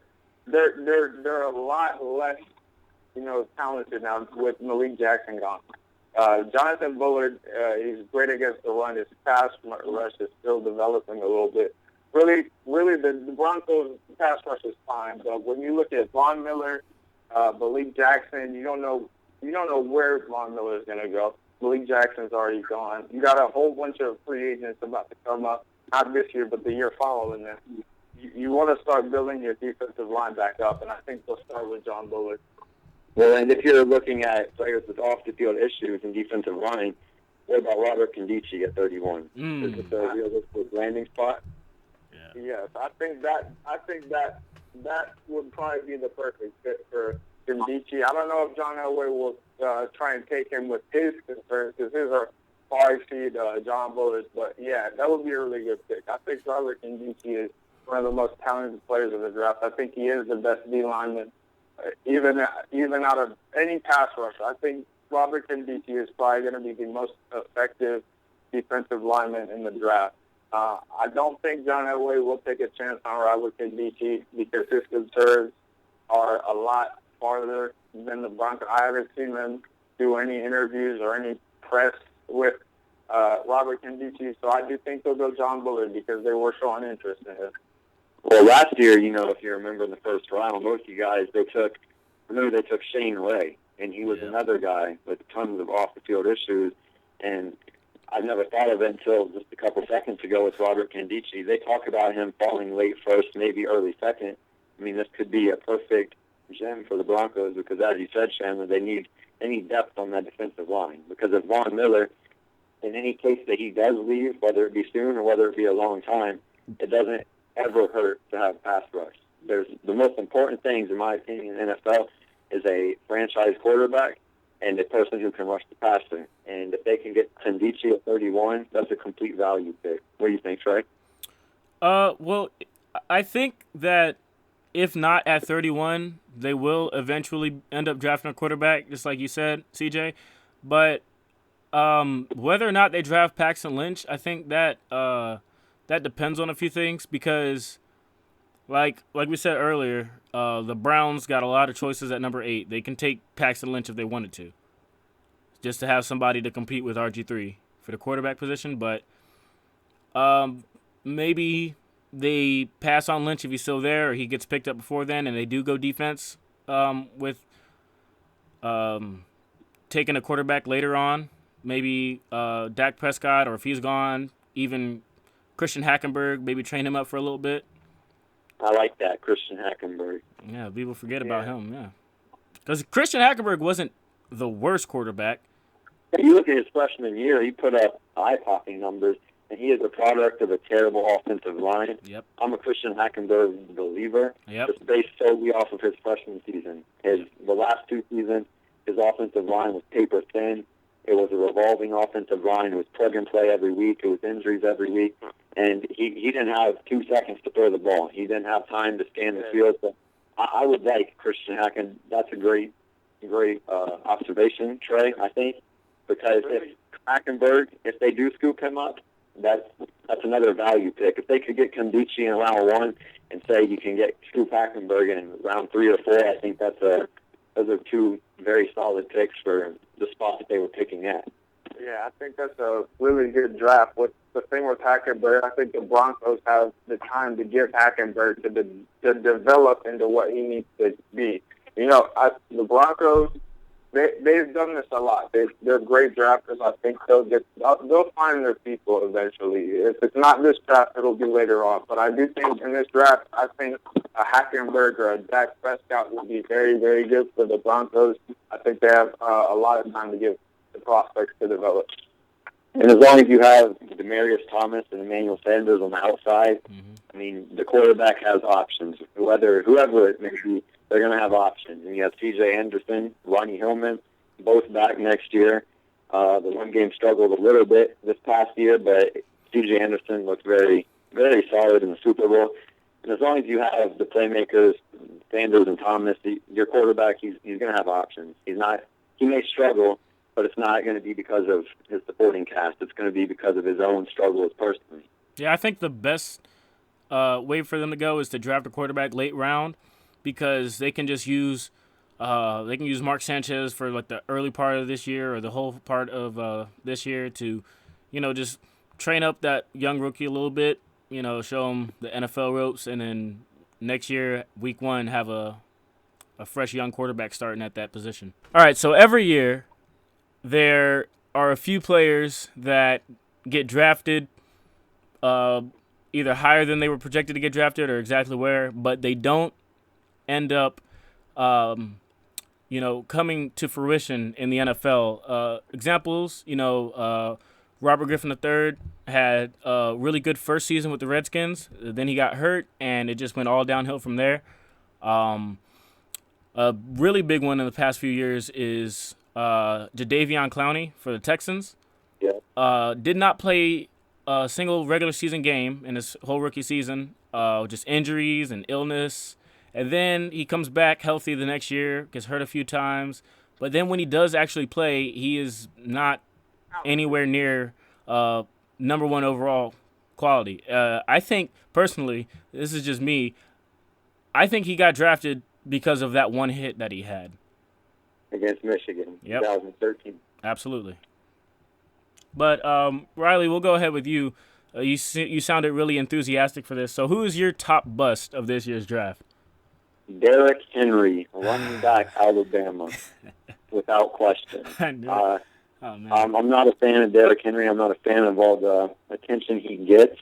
Speaker 3: a lot less talented now with Malik Jackson gone. Jonathan Bullard, he's great against the run. His pass rush is still developing a little bit. Really, the Broncos' pass rush is fine, but when you look at Von Miller, Malik Jackson, you don't know where Von Miller is going to go. Malik Jackson's already gone. You got a whole bunch of free agents about to come up, not this year, but the year following that. You want to start building your defensive line back up, and I think they'll start with John Bullard.
Speaker 2: Well, and if you're looking at players with off-the-field issues and defensive line, what about Robert Condici at 31? Is it a realistic landing spot?
Speaker 3: Yeah. Yes, I think that would probably be the perfect fit for Condici. I don't know if John Elway will try and take him with his concerns, because his are far exceed John Bullard's. But yeah, that would be a really good pick. I think Robert Condici is one of the most talented players of the draft. I think he is the best D lineman. Even out of any pass rush, I think Robert Condici is probably going to be the most effective defensive lineman in the draft. I don't think John Elway will take a chance on Robert Condici because his concerns are a lot farther than the Broncos. I haven't seen them do any interviews or any press with Robert Condici, so I do think they'll go John Bullard because they were showing interest in him.
Speaker 2: Well, last year, if you remember in the first round, most of you guys, they took Shane Ray, and he was another guy with tons of off-the-field issues, and I've never thought of it until just a couple seconds ago with Robert Condici. They talk about him falling late first, maybe early second. I mean, this could be a perfect gem for the Broncos because, as you said, Chandler, they need depth on that defensive line because of Von Miller. In any case that he does leave, whether it be soon or whether it be a long time, it doesn't ever hurt to have pass rush. There's the most important things, in my opinion, in the NFL is a franchise quarterback and a person who can rush the passer. And if they can get Condici at 31, that's a complete value pick. What do you think, Trey?
Speaker 1: Well, I think that if not at 31, they will eventually end up drafting a quarterback, just like you said, CJ. But whether or not they draft Paxton Lynch, I think that that depends on a few things because, like we said earlier, the Browns got a lot of choices at number 8. They can take Paxton Lynch if they wanted to, just to have somebody to compete with RG3 for the quarterback position. But maybe they pass on Lynch if he's still there or he gets picked up before then, and they do go defense with taking a quarterback later on maybe Dak Prescott, or if he's gone, even Christian Hackenberg, maybe train him up for a little bit.
Speaker 2: I like that, Christian Hackenberg.
Speaker 1: Yeah, people forget about him, yeah. Because Christian Hackenberg wasn't the worst quarterback.
Speaker 2: If you look at his freshman year, he put up eye-popping numbers, and he is a product of a terrible offensive line.
Speaker 1: Yep.
Speaker 2: I'm a Christian Hackenberg believer.
Speaker 1: Yep.
Speaker 2: Just based solely off of his freshman season. The last 2 seasons, his offensive line was paper thin. It was a revolving offensive line. It was plug and play every week. It was injuries every week. And he didn't have 2 seconds to throw the ball. He didn't have time to scan the field. So I would like Christian Hacken. That's a great observation, Trey, I think. Because if Hackenberg, if they do scoop him up, that's another value pick. If they could get Kondichi in round 1 and say you can get Scoop Hackenberg in round 3 or 4, I think those are 2 very solid picks for the spot that they were picking at.
Speaker 3: Yeah, I think that's a really good draft. What the thing with Hackenberg, I think the Broncos have the time to give Hackenberg to develop into what he needs to be. The Broncos, they've done this a lot. They're great drafters. I think they'll find their people eventually. If it's not this draft, it'll be later on. But I do think in this draft, I think a Hackenberg or a Dak Prescott will be very, very good for the Broncos. I think they have a lot of time to give the prospects to develop.
Speaker 2: And as long as you have Demaryius Thomas and Emmanuel Sanders on the outside, I mean, the quarterback has options. Whoever it may be, they're going to have options. And you have C.J. Anderson, Ronnie Hillman, both back next year. The run game struggled a little bit this past year, but C.J. Anderson looked very, very solid in the Super Bowl. And as long as you have the playmakers, Sanders and Thomas, your quarterback, he's going to have options. He may struggle, but it's not going to be because of his supporting cast. It's going to be because of his own struggles personally.
Speaker 1: Yeah, I think the best way for them to go is to draft a quarterback late round, because they can just use Mark Sanchez for like the early part of this year or the whole part of this year to, just train up that young rookie a little bit, show him the NFL ropes, and then next year, week 1, have a fresh young quarterback starting at that position. All right, so every year there are a few players that get drafted either higher than they were projected to get drafted or exactly where, but they don't end up, coming to fruition in the NFL. Examples, Robert Griffin III had a really good first season with the Redskins. Then he got hurt, and it just went all downhill from there. A really big one in the past few years is Jadeveon Clowney for the Texans.
Speaker 2: Yeah.
Speaker 1: Did not play a single regular season game in his whole rookie season. Just injuries and illness. And then he comes back healthy the next year, gets hurt a few times. But then when he does actually play, he is not anywhere near number 1 overall quality. I think, personally, this is just me, I think he got drafted because of that one hit that he had.
Speaker 2: Against Michigan,
Speaker 1: Yep.
Speaker 2: 2013.
Speaker 1: Absolutely. But, Riley, we'll go ahead with you. You sounded really enthusiastic for this. So who is your top bust of this year's draft?
Speaker 2: Derrick Henry, running back, Alabama, without question.
Speaker 1: Oh, man.
Speaker 2: I'm not a fan of Derrick Henry. I'm not a fan of all the attention he gets.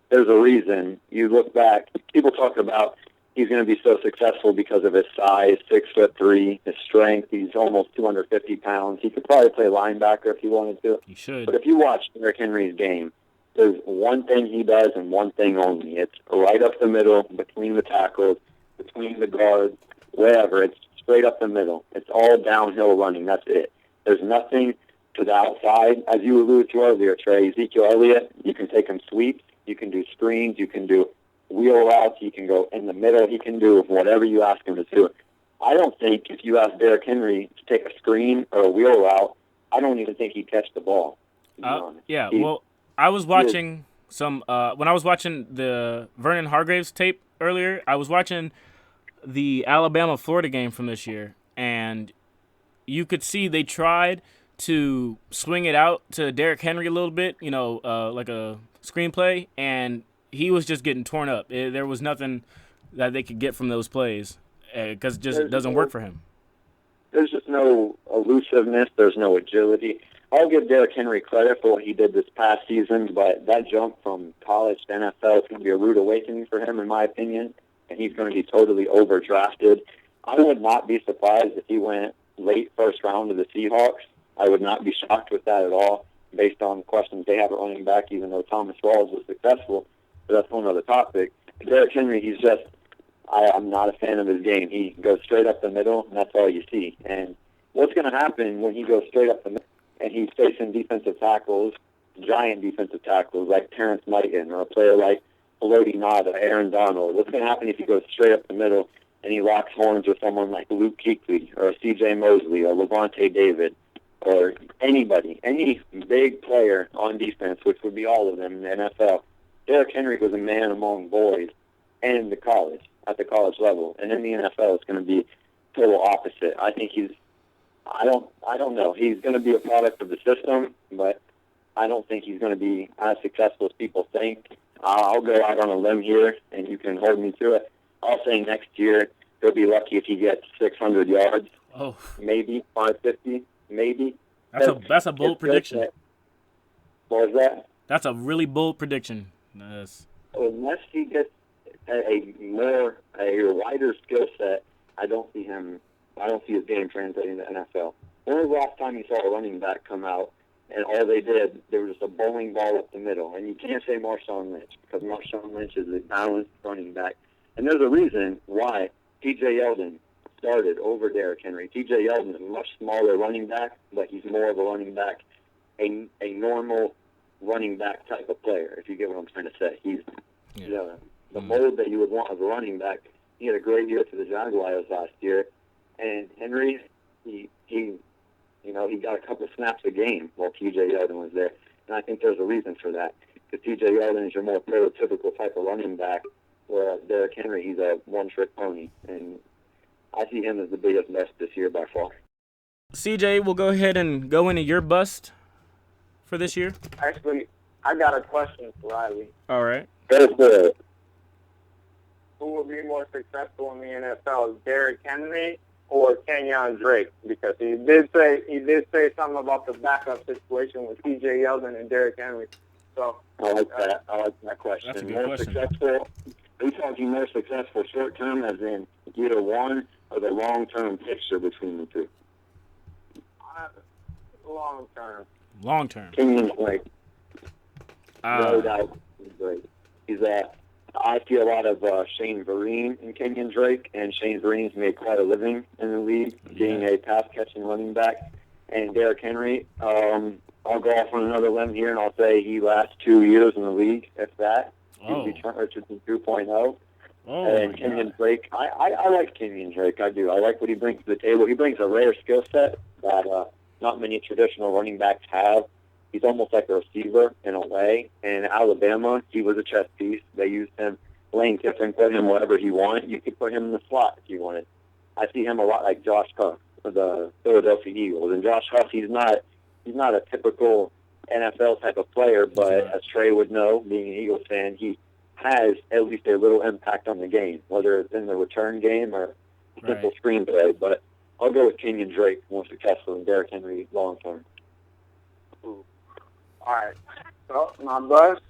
Speaker 2: There's a reason. You look back, people talk about he's going to be so successful because of his size, 6'3", his strength. He's almost 250 pounds. He could probably play linebacker if he wanted to.
Speaker 1: He should.
Speaker 2: But if you watch Derrick Henry's game, there's one thing he does and one thing only. It's right up the middle, between the tackles, between the guards, wherever. It's straight up the middle. It's all downhill running. That's it. There's nothing to the outside. As you alluded to earlier, Trey, Ezekiel Elliott, you can take him sweeps, you can do screens, you can do wheel routes, he can go in the middle, he can do whatever you ask him to do. I don't think if you ask Derrick Henry to take a screen or a wheel route, I don't even think he'd catch the ball.
Speaker 1: Yeah, well, I was watching when I was watching the Vernon Hargraves tape earlier, I was watching the Alabama-Florida game from this year, and you could see they tried to swing it out to Derrick Henry a little bit, like a screenplay, and he was just getting torn up. There was nothing that they could get from those plays because it just doesn't work for him.
Speaker 2: There's just no elusiveness. There's no agility. I'll give Derrick Henry credit for what he did this past season, but that jump from college to NFL is going to be a rude awakening for him, in my opinion, and he's going to be totally overdrafted. I would not be surprised if he went late first round to the Seahawks. I would not be shocked with that at all, based on the questions they have at running back, even though Thomas Rawls was successful. But that's one other topic. Derrick Henry, he's just, I'm not a fan of his game. He goes straight up the middle, and that's all you see. And what's going to happen when he goes straight up the middle and he's facing defensive tackles, giant defensive tackles like Terrence Knighton or a player like Peloti Nada, Aaron Donald? What's going to happen if he goes straight up the middle and he locks horns with someone like Luke Kuechly or C.J. Mosley or Levante David or anybody, any big player on defense, which would be all of them in the NFL? Derrick Henry was a man among boys and at the college level. And in the NFL, it's going to be total opposite. I think I don't know. He's going to be a product of the system, but I don't think he's going to be as successful as people think. I'll go out on a limb here, and you can hold me to it. I'll say next year he'll be lucky if he gets 600 yards.
Speaker 1: Oh,
Speaker 2: maybe 550, maybe.
Speaker 1: That's a bold prediction.
Speaker 2: What was that?
Speaker 1: That's a really bold prediction. Yes.
Speaker 2: Unless he gets a wider skill set, I don't see his game translating to NFL. When was the last time you saw a running back come out and all they did, there was just a bowling ball up the middle? And you can't say Marshawn Lynch, because Marshawn Lynch is a balanced running back. And there's a reason why T.J. Yeldon started over Derrick Henry. T.J. Yeldon is a much smaller running back, but he's more of a running back, a normal running back type of player, if you get what I'm trying to say. He's the mold that you would want as a running back. He had a great year for the Jaguars last year. And Henry, he got a couple snaps a game while T.J. Yeldon was there. And I think there's a reason for that, because T.J. Yeldon is your more prototypical type of running back, whereas Derrick Henry, he's a one-trick pony. And I see him as the biggest bust this year by far.
Speaker 1: CJ, we'll go ahead and go into your bust for this year.
Speaker 3: Actually, I got a question for Riley.
Speaker 1: All right.
Speaker 2: That's good.
Speaker 3: Who will be more successful in the NFL, Derrick Henry or Kenyon Drake? Because he did say something about the backup situation with T.J. Yeldon and Derrick Henry. So
Speaker 2: I like that. I like that question.
Speaker 1: That's a good
Speaker 2: more
Speaker 1: question.
Speaker 2: Successful. Are you talking more successful short term, as in year one, or the long term picture between the two?
Speaker 3: Long term.
Speaker 1: Long term.
Speaker 2: Kenyon Drake. No doubt, he's great. I see a lot of Shane Vereen in Kenyon Drake, and Shane Vereen's made quite a living in the league, being a pass-catching running back. And Derrick Henry, I'll go off on another limb here, and I'll say he lasts 2 years in the league, if that.
Speaker 1: Oh.
Speaker 2: He's Richardson 2.0.
Speaker 1: Oh,
Speaker 2: And Kenyon Drake, I like Kenyon Drake, I do. I like what he brings to the table. He brings a rare skill set that not many traditional running backs have. He's almost like a receiver in a way. And in Alabama, he was a chess piece. They used him. Lane Kiffin put him wherever he wanted. You could put him in the slot if you wanted. I see him a lot like Josh Huff for the Philadelphia Eagles. And Josh Huff, he's not a typical NFL type of player, but as Trey would know, being an Eagles fan, he has at least a little impact on the game, whether it's in the return game or simple screenplay. But I'll go with Kenyon Drake, more successful than Derrick Henry long term.
Speaker 3: All right. So, my bust,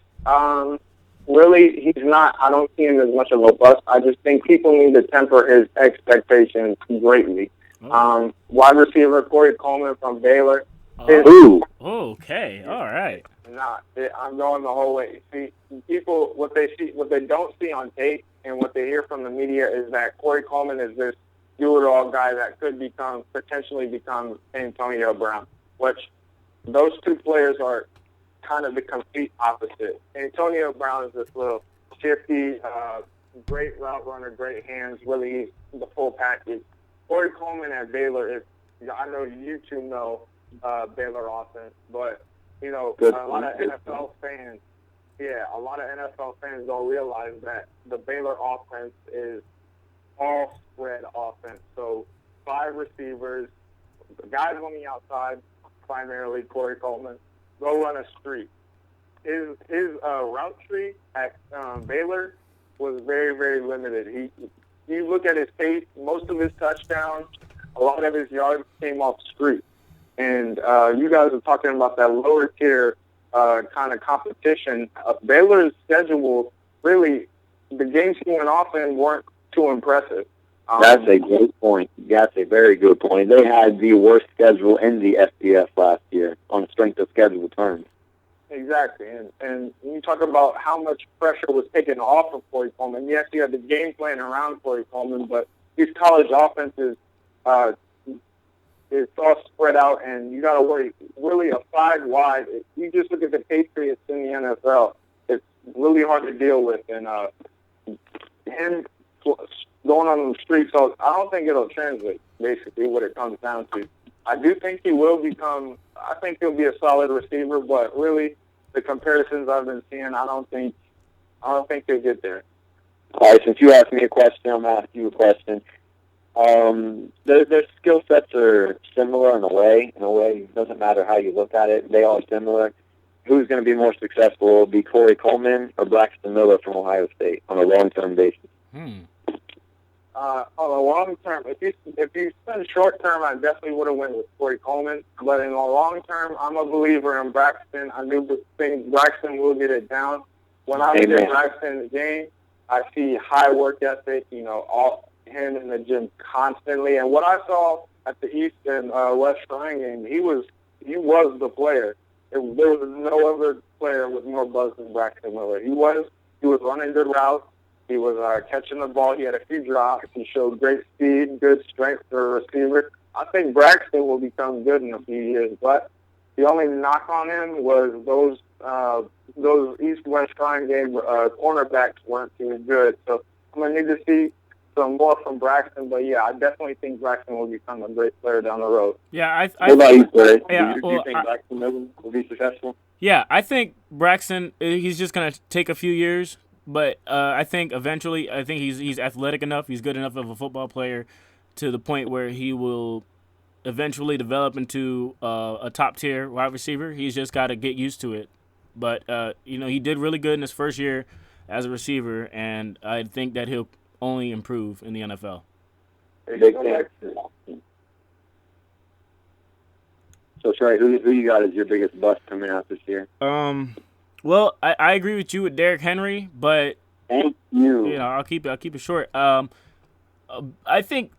Speaker 3: really, he's not, I don't see him as much of a bust. I just think people need to temper his expectations greatly. Wide receiver Corey Coleman from Baylor.
Speaker 1: Okay. All right.
Speaker 3: I'm going the whole way. See, people, what they don't see on tape and what they hear from the media is that Corey Coleman is this do-it-all guy that could potentially become Antonio Brown, which those two players are kind of the complete opposite. Antonio Brown is this little shifty, great route runner, great hands, really the full package. Corey Coleman at Baylor is, I know you two know Baylor offense, but, a lot of NFL fans don't realize that the Baylor offense is all spread offense. So 5 receivers, the guys on the outside, primarily Corey Coleman, go run a streak. His route tree at Baylor was very, very limited. You look at his tape, most of his touchdowns, a lot of his yards came off streaks. And you guys are talking about that lower tier kind of competition. Baylor's schedule, really, the games he went off in weren't too impressive.
Speaker 2: That's a great point. That's a very good point. They had the worst schedule in the FBS last year on strength of schedule terms.
Speaker 3: Exactly. And when you talk about how much pressure was taken off of Corey Coleman, yes, you had the game plan around Corey Coleman, but these college offenses is all spread out, and you got to worry really a 5 wide. If you just look at the Patriots in the NFL, it's really hard to deal with. And him going on the street, so I don't think it'll translate, basically, what it comes down to. I do think he will become, I think he'll be a solid receiver, but really, the comparisons I've been seeing, I don't think he'll get there.
Speaker 2: All right, since you asked me a question, I'm going to ask you a question. Their skill sets are similar in a way. In a way, it doesn't matter how you look at it. They are similar. Who's going to be more successful? Will it be Corey Coleman or Braxton Miller from Ohio State on a long-term basis?
Speaker 3: On a long term, if you spend short term, I definitely would have went with Corey Coleman. But in the long term, I'm a believer in Braxton. I do think Braxton will get it down. When I look at Braxton's game, I see high work ethic. All him in the gym constantly. And what I saw at the East and West Shrine game, he was the player. There was no other player with more buzz than Braxton Miller. He was running good routes. He was catching the ball. He had a few drops. He showed great speed, good strength for a receiver. I think Braxton will become good in a few years. But the only knock on him was those East-West Shrine game cornerbacks weren't too good. So I'm going to need to see some more from Braxton. But, yeah, I definitely think Braxton will become a great player down the road.
Speaker 1: Yeah,
Speaker 2: what about you, Trey?
Speaker 1: Yeah,
Speaker 2: do you think Braxton will be successful?
Speaker 1: Yeah, I think Braxton, he's just going to take a few years. But I think eventually, he's athletic enough, he's good enough of a football player to the point where he will eventually develop into a top-tier wide receiver. He's just got to get used to it. But, he did really good in his first year as a receiver, and I think that he'll only improve in the NFL.
Speaker 2: So, Trey, who you got as your biggest bust coming out this year?
Speaker 1: Well, I agree with you with Derrick Henry, but
Speaker 2: thank you.
Speaker 1: I'll keep it short. I think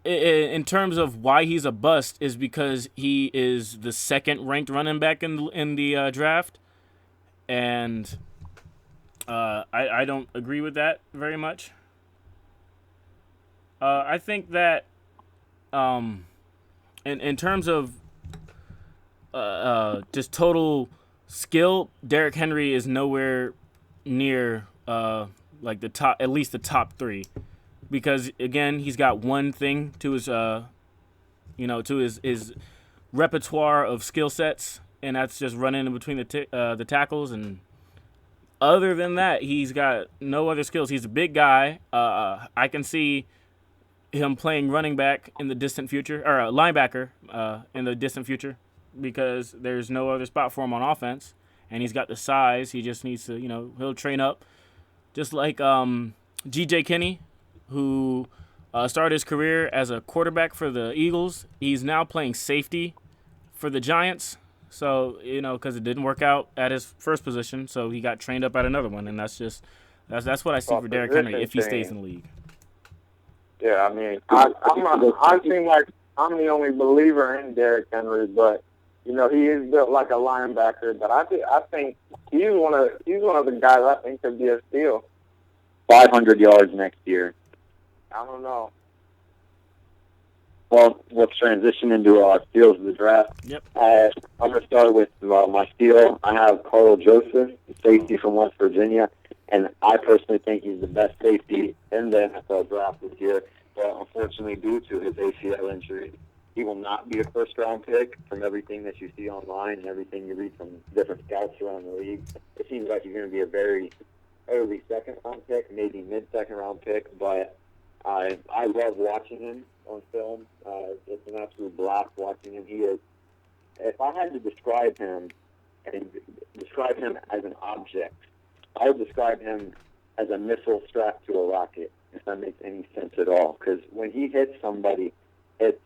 Speaker 1: in terms of why he's a bust is because he is the second ranked running back in the draft, and I don't agree with that very much. I think that in terms of just total skill, Derrick Henry is nowhere near like the top, at least the top 3, because again he's got one thing to his his repertoire of skill sets, and that's just running in between the tackles. And other than that, he's got no other skills. He's a big guy. I can see him playing running back in the distant future, or linebacker in the distant future, because there's no other spot for him on offense, and he's got the size. He just needs to, he'll train up. Just like G.J. Kinney, who started his career as a quarterback for the Eagles. He's now playing safety for the Giants. So, because it didn't work out at his first position, so he got trained up at another one, and that's what I see for Derrick Henry if he stays in the league.
Speaker 3: Yeah, I mean, I seem like I'm the only believer in Derrick Henry, but he is built like a linebacker. But I think he's one of the guys I think could be a steal.
Speaker 2: 500 yards next year.
Speaker 3: I don't know.
Speaker 2: Well, let's transition into our steals of the draft.
Speaker 1: Yep.
Speaker 2: I'm going to start with my steal. I have Carl Joseph, safety from West Virginia, and I personally think he's the best safety in the NFL draft this year. But unfortunately, due to his ACL injury, he will not be a first-round pick. From everything that you see online and everything you read from different scouts around the league, it seems like he's going to be a very early second-round pick, maybe mid-second-round pick. But I love watching him on film. It's an absolute blast watching him. He is. If I had to describe him as an object, I would describe him as a missile strapped to a rocket, if that makes any sense at all. Because when he hits somebody, it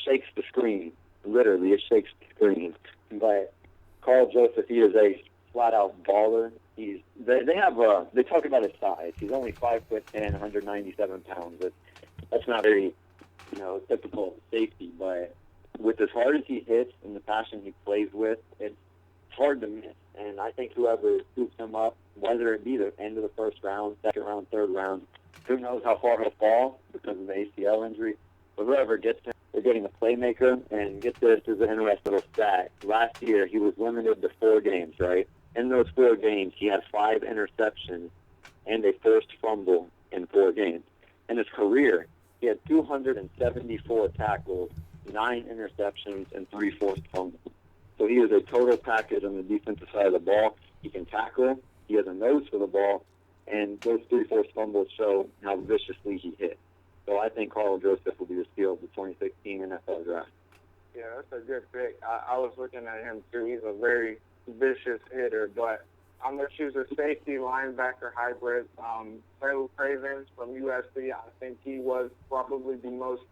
Speaker 2: shakes the screen. literally, it shakes the screen. But Carl Joseph, he is a flat-out baller. They talk about his size. He's only 5'10", 197 pounds. That's not very, typical safety. But with as hard as he hits and the passion he plays with, it's hard to miss. And I think whoever scoops him up, whether it be the end of the first round, second round, third round, who knows how far he'll fall because of the ACL injury, but whoever gets him, they're getting a playmaker. And get this as an interesting little stat. Last year, he was limited to 4 games, right? In those 4 games, he had 5 interceptions and a forced fumble in 4 games. In his career, he had 274 tackles, 9 interceptions, and 3 forced fumbles. So he is a total package on the defensive side of the ball. He can tackle. He has a nose for the ball. And those 3 forced fumbles show how viciously he hit. So I think Carl Joseph will be the steal of the 2016 NFL draft.
Speaker 3: Yeah, that's a good pick. I was looking at him, too. He's a very vicious hitter, but I'm going to choose a safety linebacker hybrid. Trey from USC, I think he was probably the most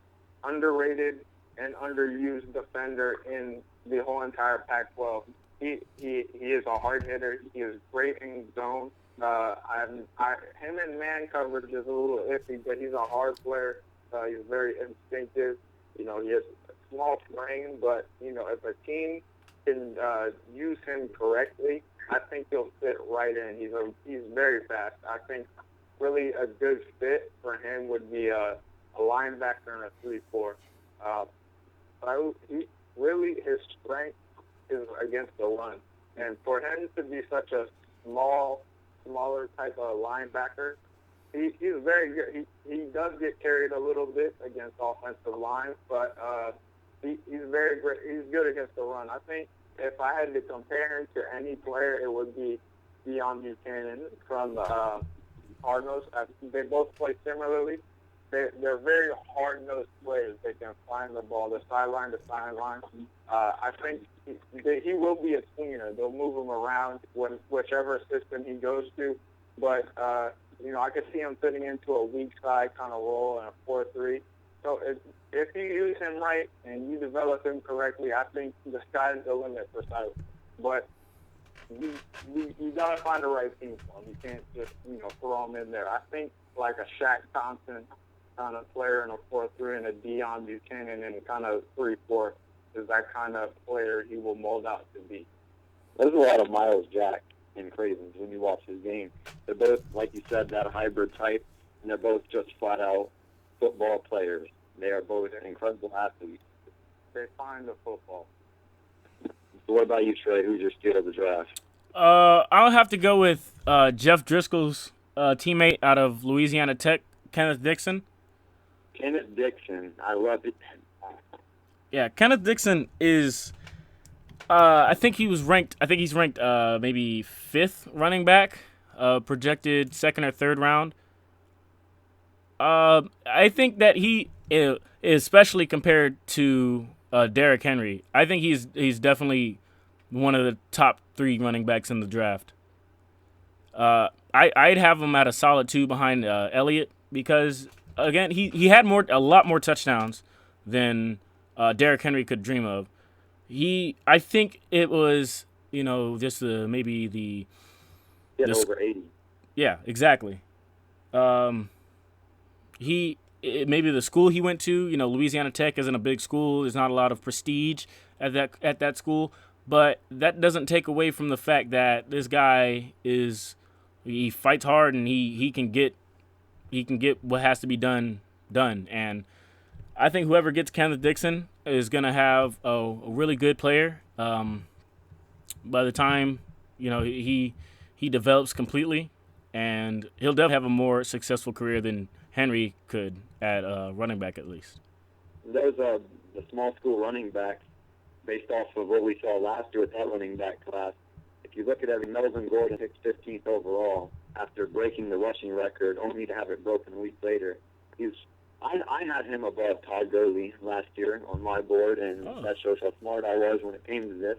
Speaker 3: underrated and underused defender in the whole entire Pac-12. He is a hard hitter. He is great in zone. Him in man coverage is a little iffy, but he's a hard player. He's very instinctive. He has a small frame, but if a team can use him correctly, I think he'll fit right in. He's very fast. I think really a good fit for him would be a linebacker and a 3-4. His strength is against the run, and for him to be such a smaller type of linebacker, he's very good. He does get carried a little bit against offensive lines, but he's very great. He's good against the run. I think if I had to compare him to any player, it would be Deion Buchanan from the Cardinals. They both play similarly. They're very hard-nosed players. They can find the ball, the sideline to sideline. I think he will be a swinger. They'll move him around whichever system he goes to. But, I could see him fitting into a weak side kind of role in a 4-3. So if you use him right and you develop him correctly, I think the sky's the limit for Silas. But you got to find the right team for him. You can't just, throw him in there. I think like a Shaq Thompson kind of player in a 4-3 and a Deion Buchanan in kind of 3-4 is that kind of player he will mold out to be.
Speaker 2: There's a lot of Miles Jack and Cravens when you watch his game. They're both, like you said, that hybrid type, and they're both just flat-out football players. They are both incredible athletes.
Speaker 3: They find the football.
Speaker 2: So what about you, Trey? Who's your steal of the draft?
Speaker 1: I'll have to go with Jeff Driscoll's teammate out of Louisiana Tech, Kenneth Dixon.
Speaker 2: Kenneth Dixon, I love it.
Speaker 1: Yeah, Kenneth Dixon is. I think he's ranked maybe 5th running back, projected 2nd or 3rd round. I think that he, especially compared to Derrick Henry, I think he's definitely one of the top 3 running backs in the draft. I'd have him at a solid 2 behind Elliott because again he had a lot more touchdowns than Derrick Henry could dream of. I think it was just maybe the.
Speaker 2: He had over 80.
Speaker 1: Yeah, exactly. Maybe the school he went to, Louisiana Tech isn't a big school. There's not a lot of prestige at that school, but that doesn't take away from the fact that this guy he fights hard and he can get what has to be done. And I think whoever gets Kenneth Dixon is going to have a really good player. By the time he develops completely, and he'll definitely have a more successful career than Henry could at running back at least.
Speaker 2: There's the small school running backs based off of what we saw last year with that running back class. If you look at every Melvin Gordon picked 15th overall after breaking the rushing record, only to have it broken a week later. I had him above Todd Gurley last year on my board, and that shows how smart I was when it came to this.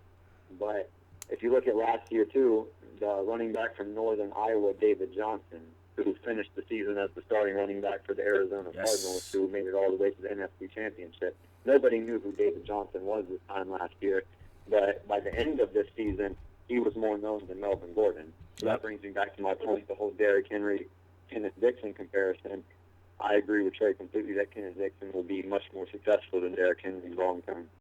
Speaker 2: But if you look at last year, too, the running back from Northern Iowa, David Johnson, who finished the season as the starting running back for the Arizona
Speaker 1: Yes.
Speaker 2: Cardinals, who made it all the way to the NFC Championship. Nobody knew who David Johnson was this time last year, but by the end of this season, he was more known than Melvin Gordon. So
Speaker 1: Yep.
Speaker 2: that brings me back to my point, the whole Derrick Henry, Kenneth Dixon comparison. I agree with Trey completely that Kenneth Dixon will be much more successful than Derrick Henry long term.